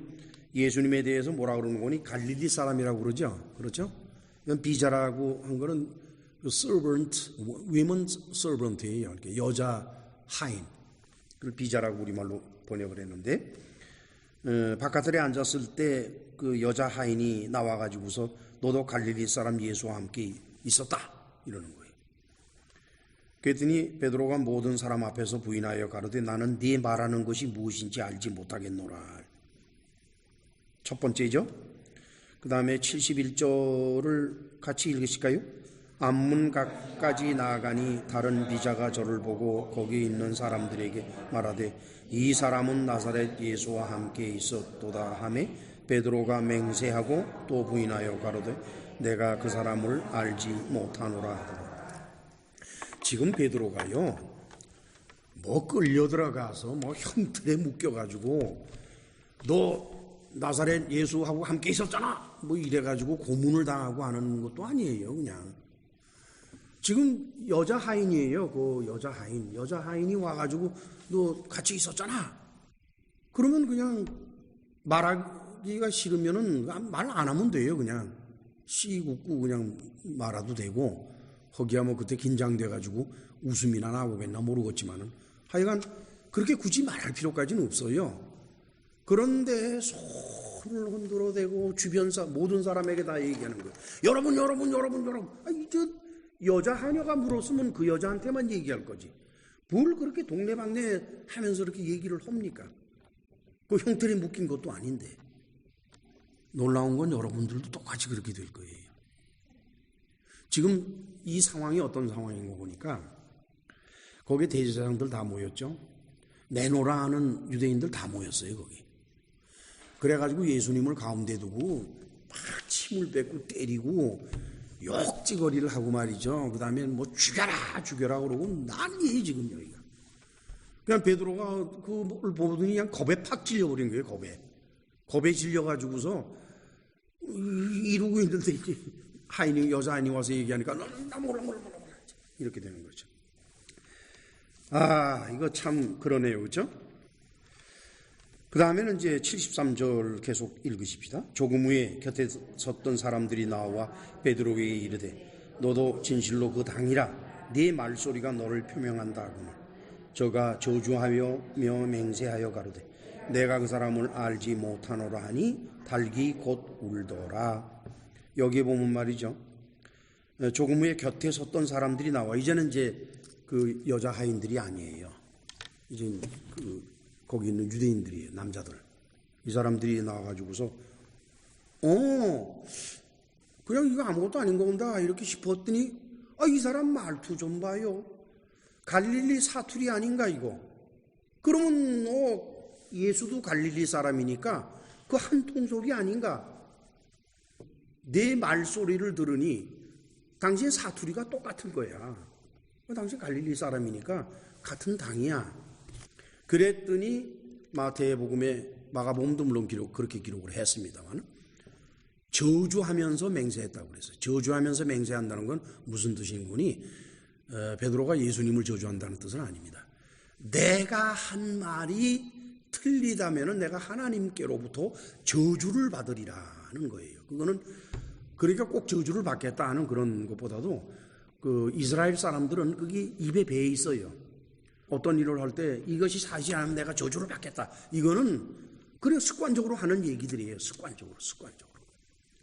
예수님에 대해서 뭐라 그러는 거니? 갈릴리 사람이라고 그러죠. 그렇죠? 비자라고 한 거는 servant, women servant예요. 여자 하인. 그걸 비자라고 우리말로 번역을 했는데 바깥에 앉았을 때 그 여자 하인이 나와가지고서 너도 갈릴리 사람 예수와 함께 있었다 이러는 거예요. 그랬더니 베드로가 모든 사람 앞에서 부인하여 가로되 나는 네 말하는 것이 무엇인지 알지 못하겠노라. 첫 번째죠. 그 다음에 71절을 같이 읽으실까요? 앞문 각까지 나아가니 다른 비자가 저를 보고 거기 있는 사람들에게 말하되 이 사람은 나사렛 예수와 함께 있었도다 하매 베드로가 맹세하고 또 부인하여 가로되 내가 그 사람을 알지 못하노라 하더라. 지금 베드로가요 뭐 끌려 들어가서 뭐 형틀에 묶여가지고 너 나사렛 예수하고 함께 있었잖아 뭐 이래가지고 고문을 당하고 하는 것도 아니에요. 그냥 지금 여자 하인이에요. 그 여자 하인이 와가지고 너 같이 있었잖아. 그러면 그냥 말하기가 싫으면은 말 안 하면 돼요. 그냥 씨 굽고 그냥 말아도 되고 거기야 뭐 그때 긴장돼가지고 웃음이나 나오겠나 모르겠지만은 하여간 그렇게 굳이 말할 필요까지는 없어요. 그런데 손을 흔들어대고 주변 모든 사람에게 다 얘기하는 거예요. 여러분. 이제 여자 하녀가 물었으면 그 여자한테만 얘기할 거지. 뭘 그렇게 동네방네 하면서 이렇게 얘기를 합니까? 그 형틀에 묶인 것도 아닌데. 놀라운 건 여러분들도 똑같이 그렇게 될 거예요. 지금 이 상황이 어떤 상황인 거 보니까 거기에 대제사장들 다 모였죠. 내노라 하는 유대인들 다 모였어요. 거기. 그래가지고 예수님을 가운데 두고 막 침을 뱉고 때리고 욕지거리를 하고 말이죠. 그 다음에 뭐 죽여라 그러고 난리예요 지금 여기가. 그냥 베드로가 그걸 보더니 그냥 겁에 팍 질려버린 거예요. 겁에 질려가지고서 이러고 있는데 이제 여자 하인이 와서 얘기하니까 나 몰라 이렇게 되는 거죠. 이거 참 그러네요. 그렇죠? 그 다음에는 이제 73절 계속 읽으십시다. 조금 후에 곁에 섰던 사람들이 나와 베드로에게 이르되 너도 진실로 그 당이라 네 말소리가 너를 표명한다 하구나. 저가 저주하며 맹세하여 가로되 내가 그 사람을 알지 못하노라 하니 달기 곧 울더라. 여기에 보면 말이죠. 조금 후에 곁에 섰던 사람들이 나와. 이제는 이제 그 여자 하인들이 아니에요. 이제 거기 있는 유대인들이에요. 남자들. 이 사람들이 나와가지고서 그냥 이거 아무것도 아닌 건다 이렇게 싶었더니 이 사람 말투 좀 봐요. 갈릴리 사투리 아닌가 이거. 그러면 예수도 갈릴리 사람이니까 그 한통속이 아닌가. 내 말소리를 들으니 당신 사투리가 똑같은 거야. 당신 갈릴리 사람이니까 같은 당이야. 그랬더니 마가복음도 물론 그렇게 기록을 했습니다만 저주하면서 맹세했다고 그랬어요. 저주하면서 맹세한다는 건 무슨 뜻인 거니? 베드로가 예수님을 저주한다는 뜻은 아닙니다. 내가 한 말이 틀리다면은 내가 하나님께로부터 저주를 받으리라는 거예요. 그거는 그러니까 꼭 저주를 받겠다 하는 그런 것보다도 그 이스라엘 사람들은 그게 입에 배에 있어요. 어떤 일을 할 때 이것이 사실이 아니면 내가 저주를 받겠다. 이거는 그래 습관적으로 하는 얘기들이에요. 습관적으로.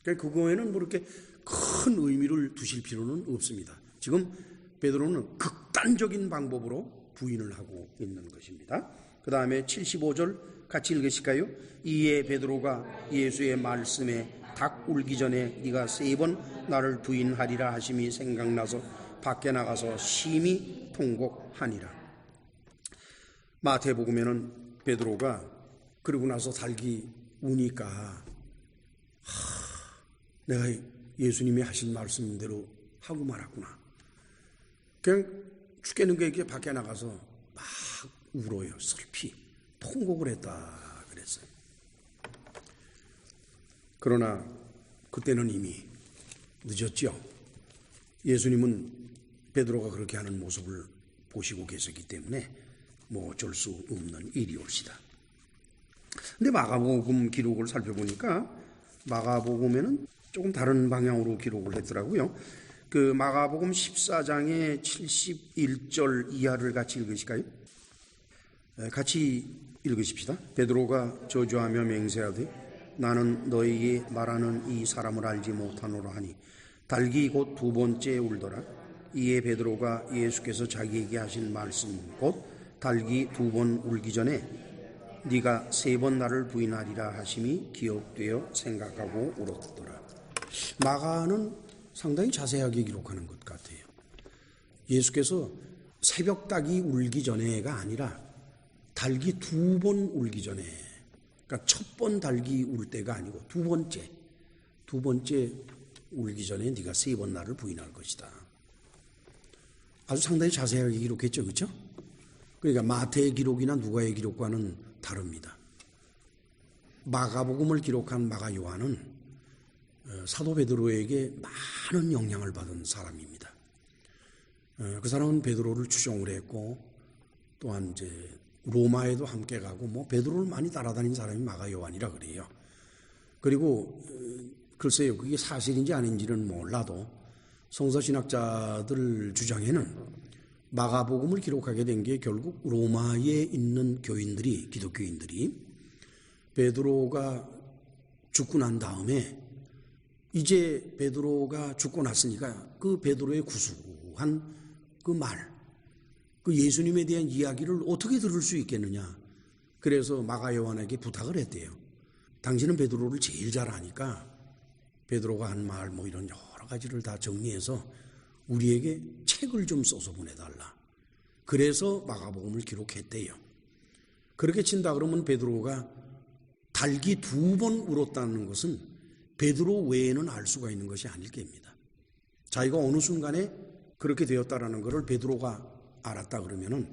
그러니까 그거에는 뭐 이렇게 큰 의미를 두실 필요는 없습니다. 지금 베드로는 극단적인 방법으로 부인을 하고 있는 것입니다. 그 다음에 75절 같이 읽으실까요? 이에 베드로가 예수의 말씀에 닭 울기 전에 네가 3번 나를 부인하리라 하심이 생각나서 밖에 나가서 심히 통곡하니라. 마태복음에는 베드로가 그러고 나서 달기 우니까 내가 예수님이 하신 말씀대로 하고 말았구나. 그냥 죽겠는 게 이렇게 밖에 나가서 막 울어요. 슬피 통곡을 했다 그랬어요. 그러나 그때는 이미 늦었죠. 예수님은 베드로가 그렇게 하는 모습을 보시고 계셨기 때문에 뭐 어쩔 수 없는 일이올시다. 근데 마가복음 기록을 살펴보니까 마가복음에는 조금 다른 방향으로 기록을 했더라고요. 그 마가복음 14장의 71절 이하를 같이 읽으실까요? 같이 읽으십시다. 베드로가 저주하며 맹세하되 나는 너에게 말하는 이 사람을 알지 못하노라 하니 달기 곧 2번째 울더라. 이에 베드로가 예수께서 자기에게 하신 말씀 곧 달기 2번 울기 전에 네가 3번 나를 부인하리라 하심이 기억되어 생각하고 울었더라. 마가는 상당히 자세하게 기록하는 것 같아요. 예수께서 새벽닭이 울기 전에가 아니라 닭이 2번 울기 전에, 그러니까 첫 번 닭이 울 때가 아니고 두 번째 울기 전에 네가 3번 나를 부인할 것이다. 아주 상당히 자세하게 기록했죠, 그렇죠? 그러니까 마태의 기록이나 누가의 기록과는 다릅니다. 마가복음을 기록한 마가 요한은 사도 베드로에게 많은 영향을 받은 사람입니다. 그 사람은 베드로를 추종을 했고, 또한 이제 로마에도 함께 가고 베드로를 많이 따라다닌 사람이 마가 요한이라 그래요. 그리고 글쎄요, 그게 사실인지 아닌지는 몰라도 성서신학자들 주장에는 마가복음을 기록하게 된 게 결국 로마에 있는 교인들이, 기독교인들이 베드로가 죽고 난 다음에 이제 베드로가 죽고 났으니까 그 베드로의 구수한 그 말, 그 예수님에 대한 이야기를 어떻게 들을 수 있겠느냐. 그래서 마가 요한에게 부탁을 했대요. 당신은 베드로를 제일 잘 아니까 베드로가 한 말 이런 여러 가지를 다 정리해서 우리에게 책을 좀 써서 보내달라. 그래서 마가복음을 기록했대요. 그렇게 친다 그러면 베드로가 닭이 2번 울었다는 것은 베드로 외에는 알 수가 있는 것이 아닐 겁니다. 자기가 어느 순간에 그렇게 되었다라는 것을 베드로가 알았다 그러면은,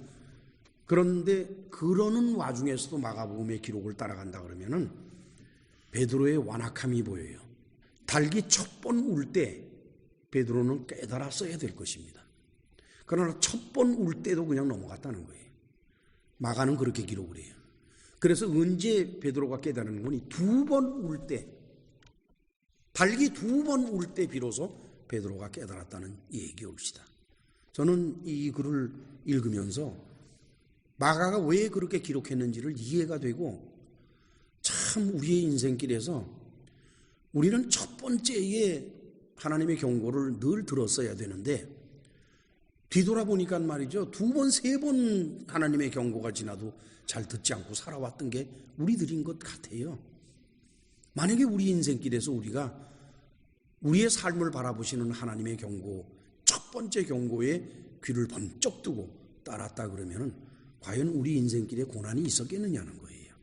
그런데 그러는 와중에서도 마가복음의 기록을 따라간다 그러면은 베드로의 완악함이 보여요. 닭이 첫 번 울 때 베드로는 깨달았어야 될 것입니다. 그러나 첫 번 울 때도 그냥 넘어갔다는 거예요. 마가는 그렇게 기록을 해요. 그래서 언제 베드로가 깨달은 거니? 2번 울 때, 닭이 2번 울 때 비로소 베드로가 깨달았다는 얘기입니다. 저는 이 글을 읽으면서 마가가 왜 그렇게 기록했는지를 이해가 되고, 참 우리의 인생길에서 우리는 첫 번째에 하나님의 경고를 늘 들었어야 되는데, 뒤돌아보니까 말이죠, 2번, 3번 하나님의 경고가 지나도 잘 듣지 않고 살아왔던 게 우리들인 것 같아요. 만약에 우리 인생길에서 우리가 우리의 삶을 바라보시는 하나님의 경고, 첫 번째 경고에 귀를 번쩍 뜨고 따랐다 그러면 과연 우리 인생길에 고난이 있었겠느냐는 거예요.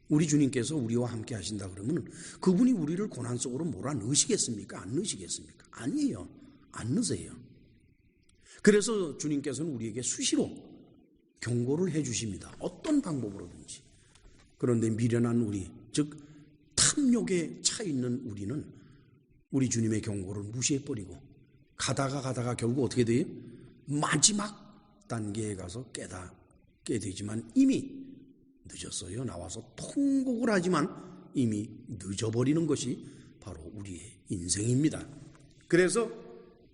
우리 주님께서 우리와 함께 하신다 그러면 그분이 우리를 고난 속으로 몰아넣으시겠습니까? 안 넣으시겠습니까? 아니에요. 안 넣으세요. 그래서 주님께서는 우리에게 수시로 경고를 해 주십니다. 어떤 방법으로든지. 그런데 미련한 우리, 즉 탐욕에 차 있는 우리는 우리 주님의 경고를 무시해버리고 가다가 결국 어떻게 돼요? 마지막 단계에 가서 깨닫게 되지만 이미 늦었어요. 나와서 통곡을 하지만 이미 늦어버리는 것이 바로 우리의 인생입니다. 그래서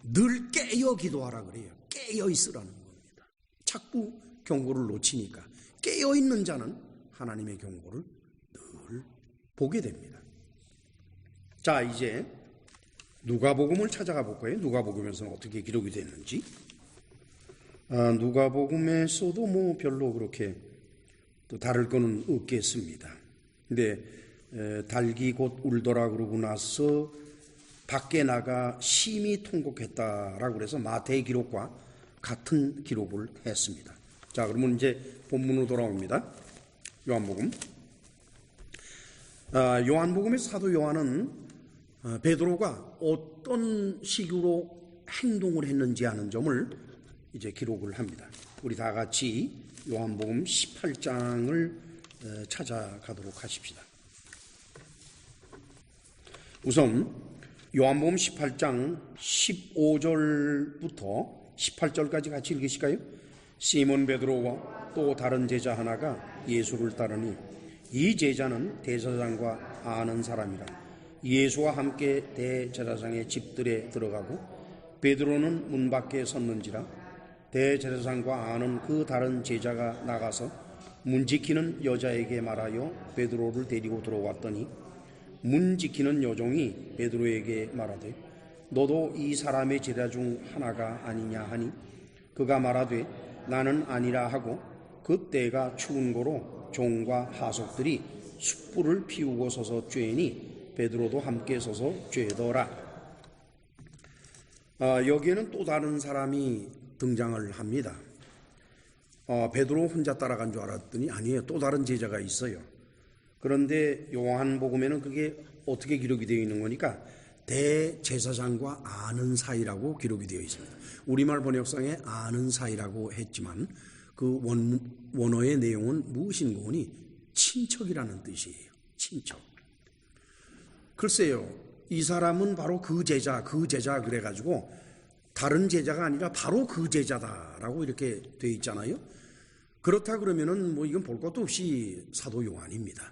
늘 깨어 기도하라 그래요. 깨어 있으라는 겁니다. 자꾸 경고를 놓치니까 깨어 있는 자는 하나님의 경고를 늘 보게 됩니다. 자, 이제 누가복음을 찾아가 볼 거예요. 누가복음에서는 어떻게 기록이 됐는지. 누가복음에서도 별로 그렇게 또 다를 거는 없겠습니다. 근데 닭이 곧 울더라 그러고 나서 밖에 나가 심히 통곡했다라고 그래서 마태의 기록과 같은 기록을 했습니다. 자, 그러면 이제 본문으로 돌아옵니다. 요한복음. 요한복음에서 사도 요한은 베드로가 어떤 식으로 행동을 했는지 하는 점을 이제 기록을 합니다. 우리 다 같이 요한복음 18장을 찾아가도록 하십시다. 우선 요한복음 18장 15절부터 18절까지 같이 읽으실까요? 시몬 베드로와 또 다른 제자 하나가 예수를 따르니 이 제자는 대제사장과 아는 사람이라. 예수와 함께 대제사장의 집들에 들어가고 베드로는 문 밖에 섰는지라. 대제사장과 아는 그 다른 제자가 나가서 문 지키는 여자에게 말하여 베드로를 데리고 들어왔더니 문 지키는 여종이 베드로에게 말하되 너도 이 사람의 제자 중 하나가 아니냐 하니 그가 말하되 나는 아니라 하고 그때가 추운 고로 종과 하속들이 숯불을 피우고 서서 쬐니 베드로도 함께 서서 쬐더라. 여기에는 또 다른 사람이 등장을 합니다. 베드로 혼자 따라간 줄 알았더니 아니에요. 또 다른 제자가 있어요. 그런데 요한복음에는 그게 어떻게 기록이 되어 있는 거니까 대제사장과 아는 사이라고 기록이 되어 있습니다. 우리말 번역상에 아는 사이라고 했지만 그 원어의 내용은 무엇인가 하니 친척이라는 뜻이에요. 친척. 글쎄요, 이 사람은 바로 그 제자 그래가지고 다른 제자가 아니라 바로 그 제자다라고 이렇게 돼 있잖아요. 그렇다 그러면은 뭐 이건 볼 것도 없이 사도 요한입니다.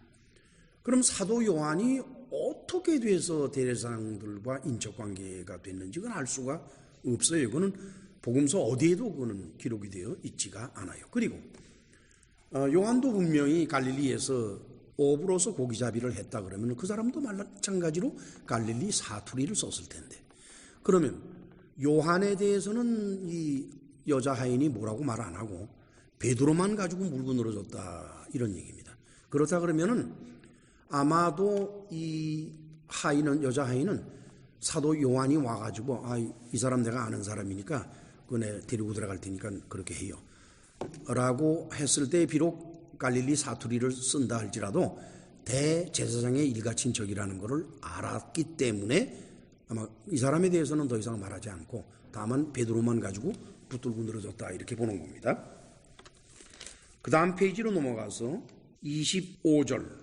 그럼 사도 요한이 어떻게 돼서 대제사장들과 인척 관계가 됐는지 그건 알 수가 없어요. 그거는 복음서 어디에도 그거는 기록이 되어 있지가 않아요. 그리고 요한도 분명히 갈릴리에서 어부로서 고기잡이를 했다 그러면 그 사람도 마찬가지로 갈릴리 사투리를 썼을 텐데, 그러면 요한에 대해서는 이 여자 하인이 뭐라고 말 안 하고 베드로만 가지고 물고 늘어졌다 이런 얘기입니다. 그렇다 그러면은 아마도 이 여자 하인은 사도 요한이 와가지고 이 사람 내가 아는 사람이니까 그네 데리고 들어갈 테니까 그렇게 해요 라고 했을 때 비록 갈릴리 사투리를 쓴다 할지라도 대제사장의 일가 친척이라는 것을 알았기 때문에 아마 이 사람에 대해서는 더 이상 말하지 않고 다만 베드로만 가지고 붙들고 늘어졌다 이렇게 보는 겁니다. 그 다음 페이지로 넘어가서 25절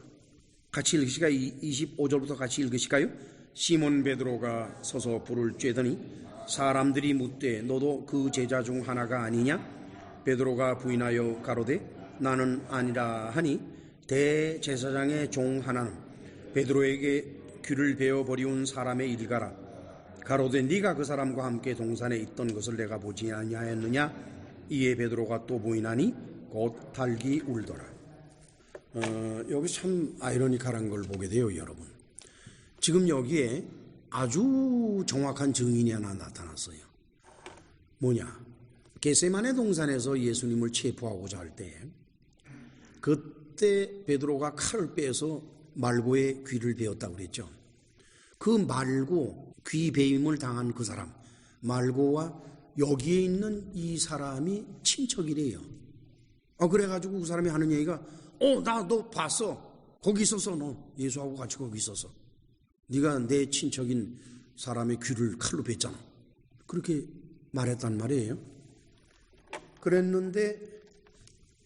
같이 읽으실까요? 25절부터 같이 읽으실까요? 시몬 베드로가 서서 불을 쬐더니 사람들이 묻되 너도 그 제자 중 하나가 아니냐? 베드로가 부인하여 가로되 나는 아니라 하니 대제사장의 종 하나는 베드로에게 귀를 베어 버리운 사람의 일가라. 가로되 네가 그 사람과 함께 동산에 있던 것을 내가 보지 아니하였느냐? 이에 베드로가 또 부인하니 곧 달기 울더라. 여기 참 아이러니컬한 걸 보게 돼요, 여러분. 지금 여기에 아주 정확한 증인이 하나 나타났어요. 뭐냐? 겟세마네 동산에서 예수님을 체포하고자 할 때 그때 베드로가 칼을 빼서 말고의 귀를 베었다고 그랬죠. 그 말고 귀 베임을 당한 그 사람, 말고와 여기에 있는 이 사람이 친척이래요. 그래가지고 그 사람이 하는 얘기가 나 너 봤어. 거기 있었어. 너 예수하고 같이 거기 있었어. 네가 내 친척인 사람의 귀를 칼로 뺐잖아. 그렇게 말했단 말이에요. 그랬는데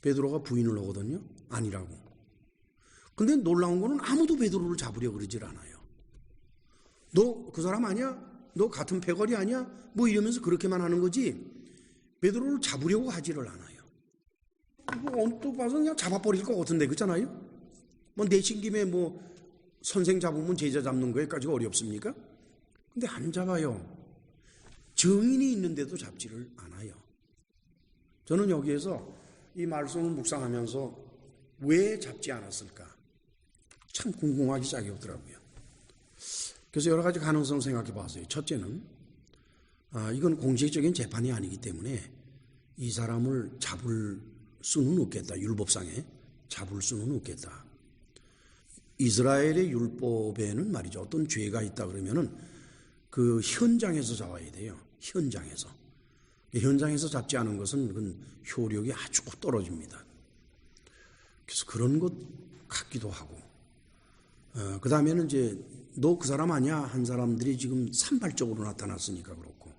베드로가 부인을 하거든요. 아니라고. 근데 놀라운 거는 아무도 베드로를 잡으려고 그러질 않아요. 너 그 사람 아니야? 너 같은 패거리 아니야? 뭐 이러면서 그렇게만 하는 거지 베드로를 잡으려고 하지를 않아요. 또 봐서 그냥 잡아버릴 것 같은데 그렇잖아요? 뭐 내친 김에 뭐 선생 잡으면 제자 잡는 거에까지 어렵습니까? 근데 안 잡아요. 증인이 있는데도 잡지를 않아요. 저는 여기에서 이 말씀을 묵상하면서 왜 잡지 않았을까? 참 궁금하기 시작하더라고요. 그래서 여러 가지 가능성을 생각해 봤어요. 첫째는 이건 공식적인 재판이 아니기 때문에 이 사람을 잡을 수는 없겠다. 율법상에 잡을 수는 없겠다. 이스라엘의 율법에는 말이죠. 어떤 죄가 있다 그러면은 그 현장에서 잡아야 돼요. 현장에서 잡지 않은 것은 그건 효력이 아주 떨어집니다. 그래서 그런 것 같기도 하고, 그 다음에는 이제 너 그 사람 아니야 한 사람들이 지금 산발적으로 나타났으니까 그렇고,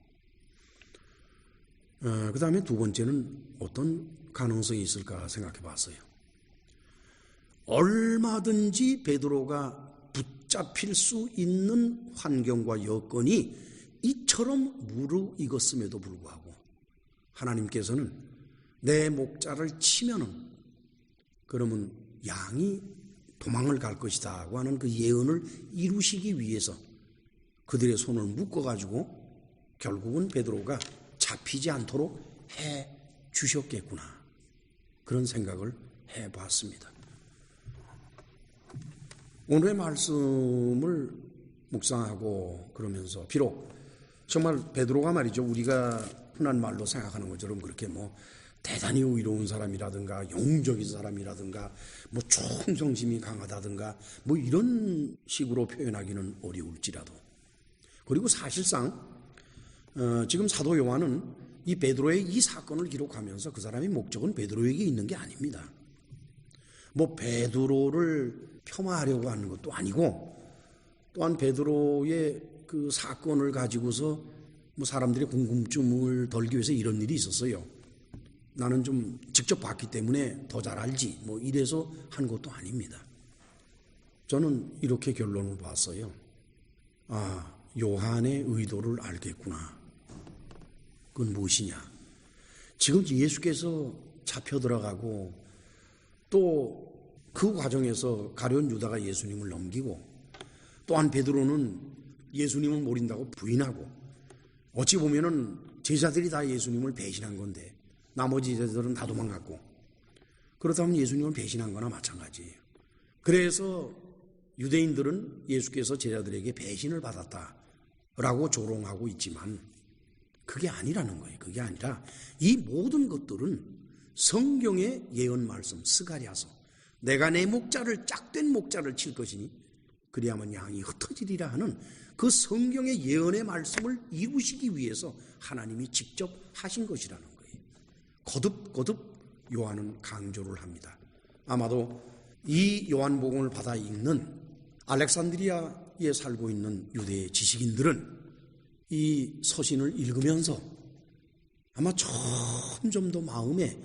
그 다음에 두 번째는 어떤 가능성이 있을까 생각해 봤어요. 얼마든지 베드로가 붙잡힐 수 있는 환경과 여건이 이처럼 무르익었음에도 불구하고 하나님께서는 내 목자를 치면은 그러면 양이 도망을 갈 것이다 하는 그 예언을 이루시기 위해서 그들의 손을 묶어가지고 결국은 베드로가 잡히지 않도록 해 주셨겠구나, 그런 생각을 해봤습니다. 오늘의 말씀을 묵상하고 그러면서 비록 정말 베드로가 말이죠, 우리가 흔한 말로 생각하는 것처럼 그렇게 뭐 대단히 의로운 사람이라든가 영웅적인 사람이라든가 뭐 충성심이 강하다든가 뭐 이런 식으로 표현하기는 어려울지라도, 그리고 사실상 지금 사도 요한은 이 베드로의 이 사건을 기록하면서 그 사람의 목적은 베드로에게 있는 게 아닙니다. 뭐 베드로를 폄하하려고 하는 것도 아니고, 또한 베드로의 그 사건을 가지고서 뭐 사람들의 궁금증을 덜기 위해서 이런 일이 있었어요. 나는 좀 직접 봤기 때문에 더 잘 알지, 뭐 이래서 한 것도 아닙니다. 저는 이렇게 결론을 봤어요. 아, 요한의 의도를 알겠구나. 그건 무엇이냐? 지금 예수께서 잡혀 들어가고 또 그 과정에서 가룟 유다가 예수님을 넘기고, 또한 베드로는 예수님을 모른다고 부인하고, 어찌 보면은 제자들이 다 예수님을 배신한 건데 나머지 제자들은 다 도망갔고, 그렇다면 예수님을 배신한 거나 마찬가지예요. 그래서 유대인들은 예수께서 제자들에게 배신을 받았다라고 조롱하고 있지만 그게 아니라는 거예요. 그게 아니라 이 모든 것들은 성경의 예언 말씀, 스가랴서, 내가 내 목자를 짝된 목자를 칠 것이니 그리하면 양이 흩어지리라 하는 그 성경의 예언의 말씀을 이루시기 위해서 하나님이 직접 하신 것이라는 거예요. 거듭거듭 요한은 강조를 합니다. 아마도 이 요한복음을 받아 읽는 알렉산드리아에 살고 있는 유대 지식인들은 이 서신을 읽으면서 아마 점점 더 마음에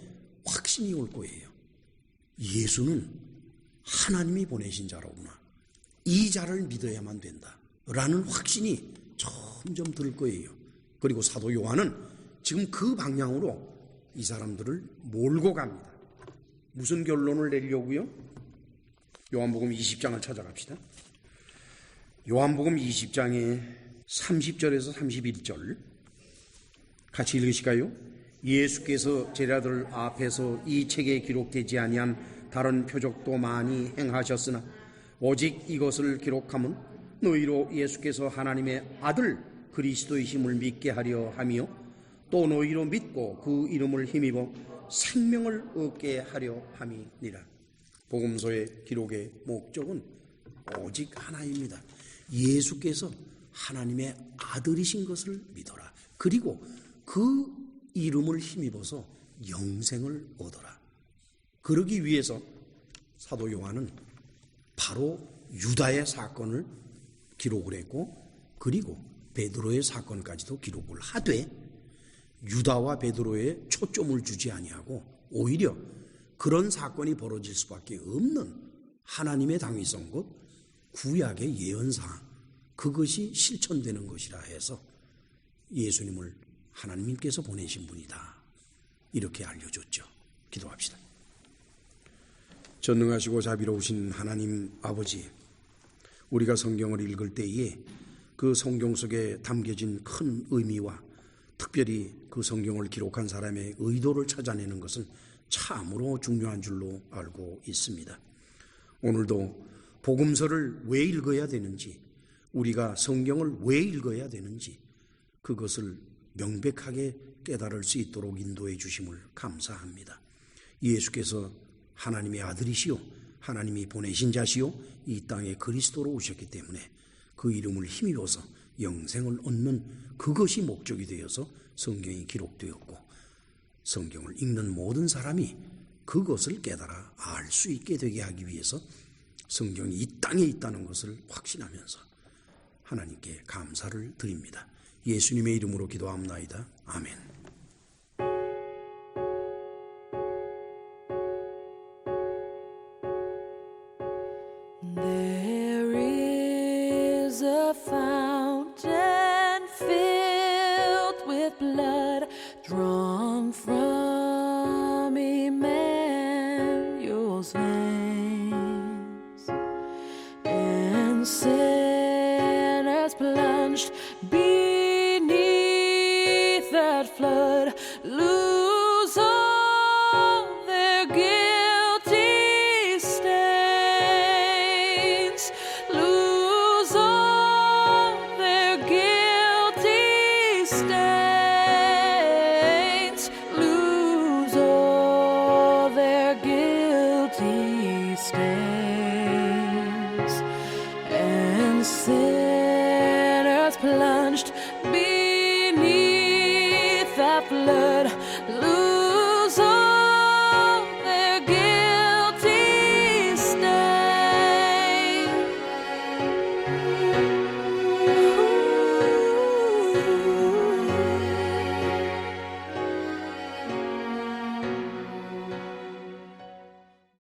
확신이 올 거예요. 예수는 하나님이 보내신 자로구나. 이 자를 믿어야만 된다 라는 확신이 점점 들 거예요. 그리고 사도 요한은 지금 그 방향으로 이 사람들을 몰고 갑니다. 무슨 결론을 내리려고요? 요한복음 20장을 찾아갑시다. 요한복음 20장의 30절에서 31절 같이 읽으실까요? 예수께서 제자들 앞에서 이 책에 기록되지 아니한 다른 표적도 많이 행하셨으나 오직 이것을 기록함은 너희로 예수께서 하나님의 아들 그리스도이심을 믿게 하려 하며 또 너희로 믿고 그 이름을 힘입어 생명을 얻게 하려 함이니라. 복음서의 기록의 목적은 오직 하나입니다. 예수께서 하나님의 아들이신 것을 믿어라. 그리고 그 이름을 힘입어서 영생을 얻어라. 그러기 위해서 사도 요한은 바로 유다의 사건을 기록을 했고, 그리고 베드로의 사건까지도 기록을 하되 유다와 베드로에 초점을 주지 아니하고 오히려 그런 사건이 벌어질 수밖에 없는 하나님의 당위성, 곧 구약의 예언사항, 그것이 실천되는 것이라 해서 예수님을 하나님께서 보내신 분이다, 이렇게 알려줬죠. 기도합시다. 전능하시고 자비로우신 하나님 아버지, 우리가 성경을 읽을 때에 그 성경 속에 담겨진 큰 의미와 특별히 그 성경을 기록한 사람의 의도를 찾아내는 것은 참으로 중요한 줄로 알고 있습니다. 오늘도 복음서를 왜 읽어야 되는지, 우리가 성경을 왜 읽어야 되는지 그것을 명백하게 깨달을 수 있도록 인도해 주심을 감사합니다. 예수께서 하나님의 아들이시오, 하나님이 보내신 자시오, 이 땅에 그리스도로 오셨기 때문에 그 이름을 힘입어서 영생을 얻는 그것이 목적이 되어서 성경이 기록되었고, 성경을 읽는 모든 사람이 그것을 깨달아 알 수 있게 되게 하기 위해서 성경이 이 땅에 있다는 것을 확신하면서 하나님께 감사를 드립니다. 예수님의 이름으로 기도합나이다. 아멘. There is a fountain filled with blood drawn from Emmanuel's veins.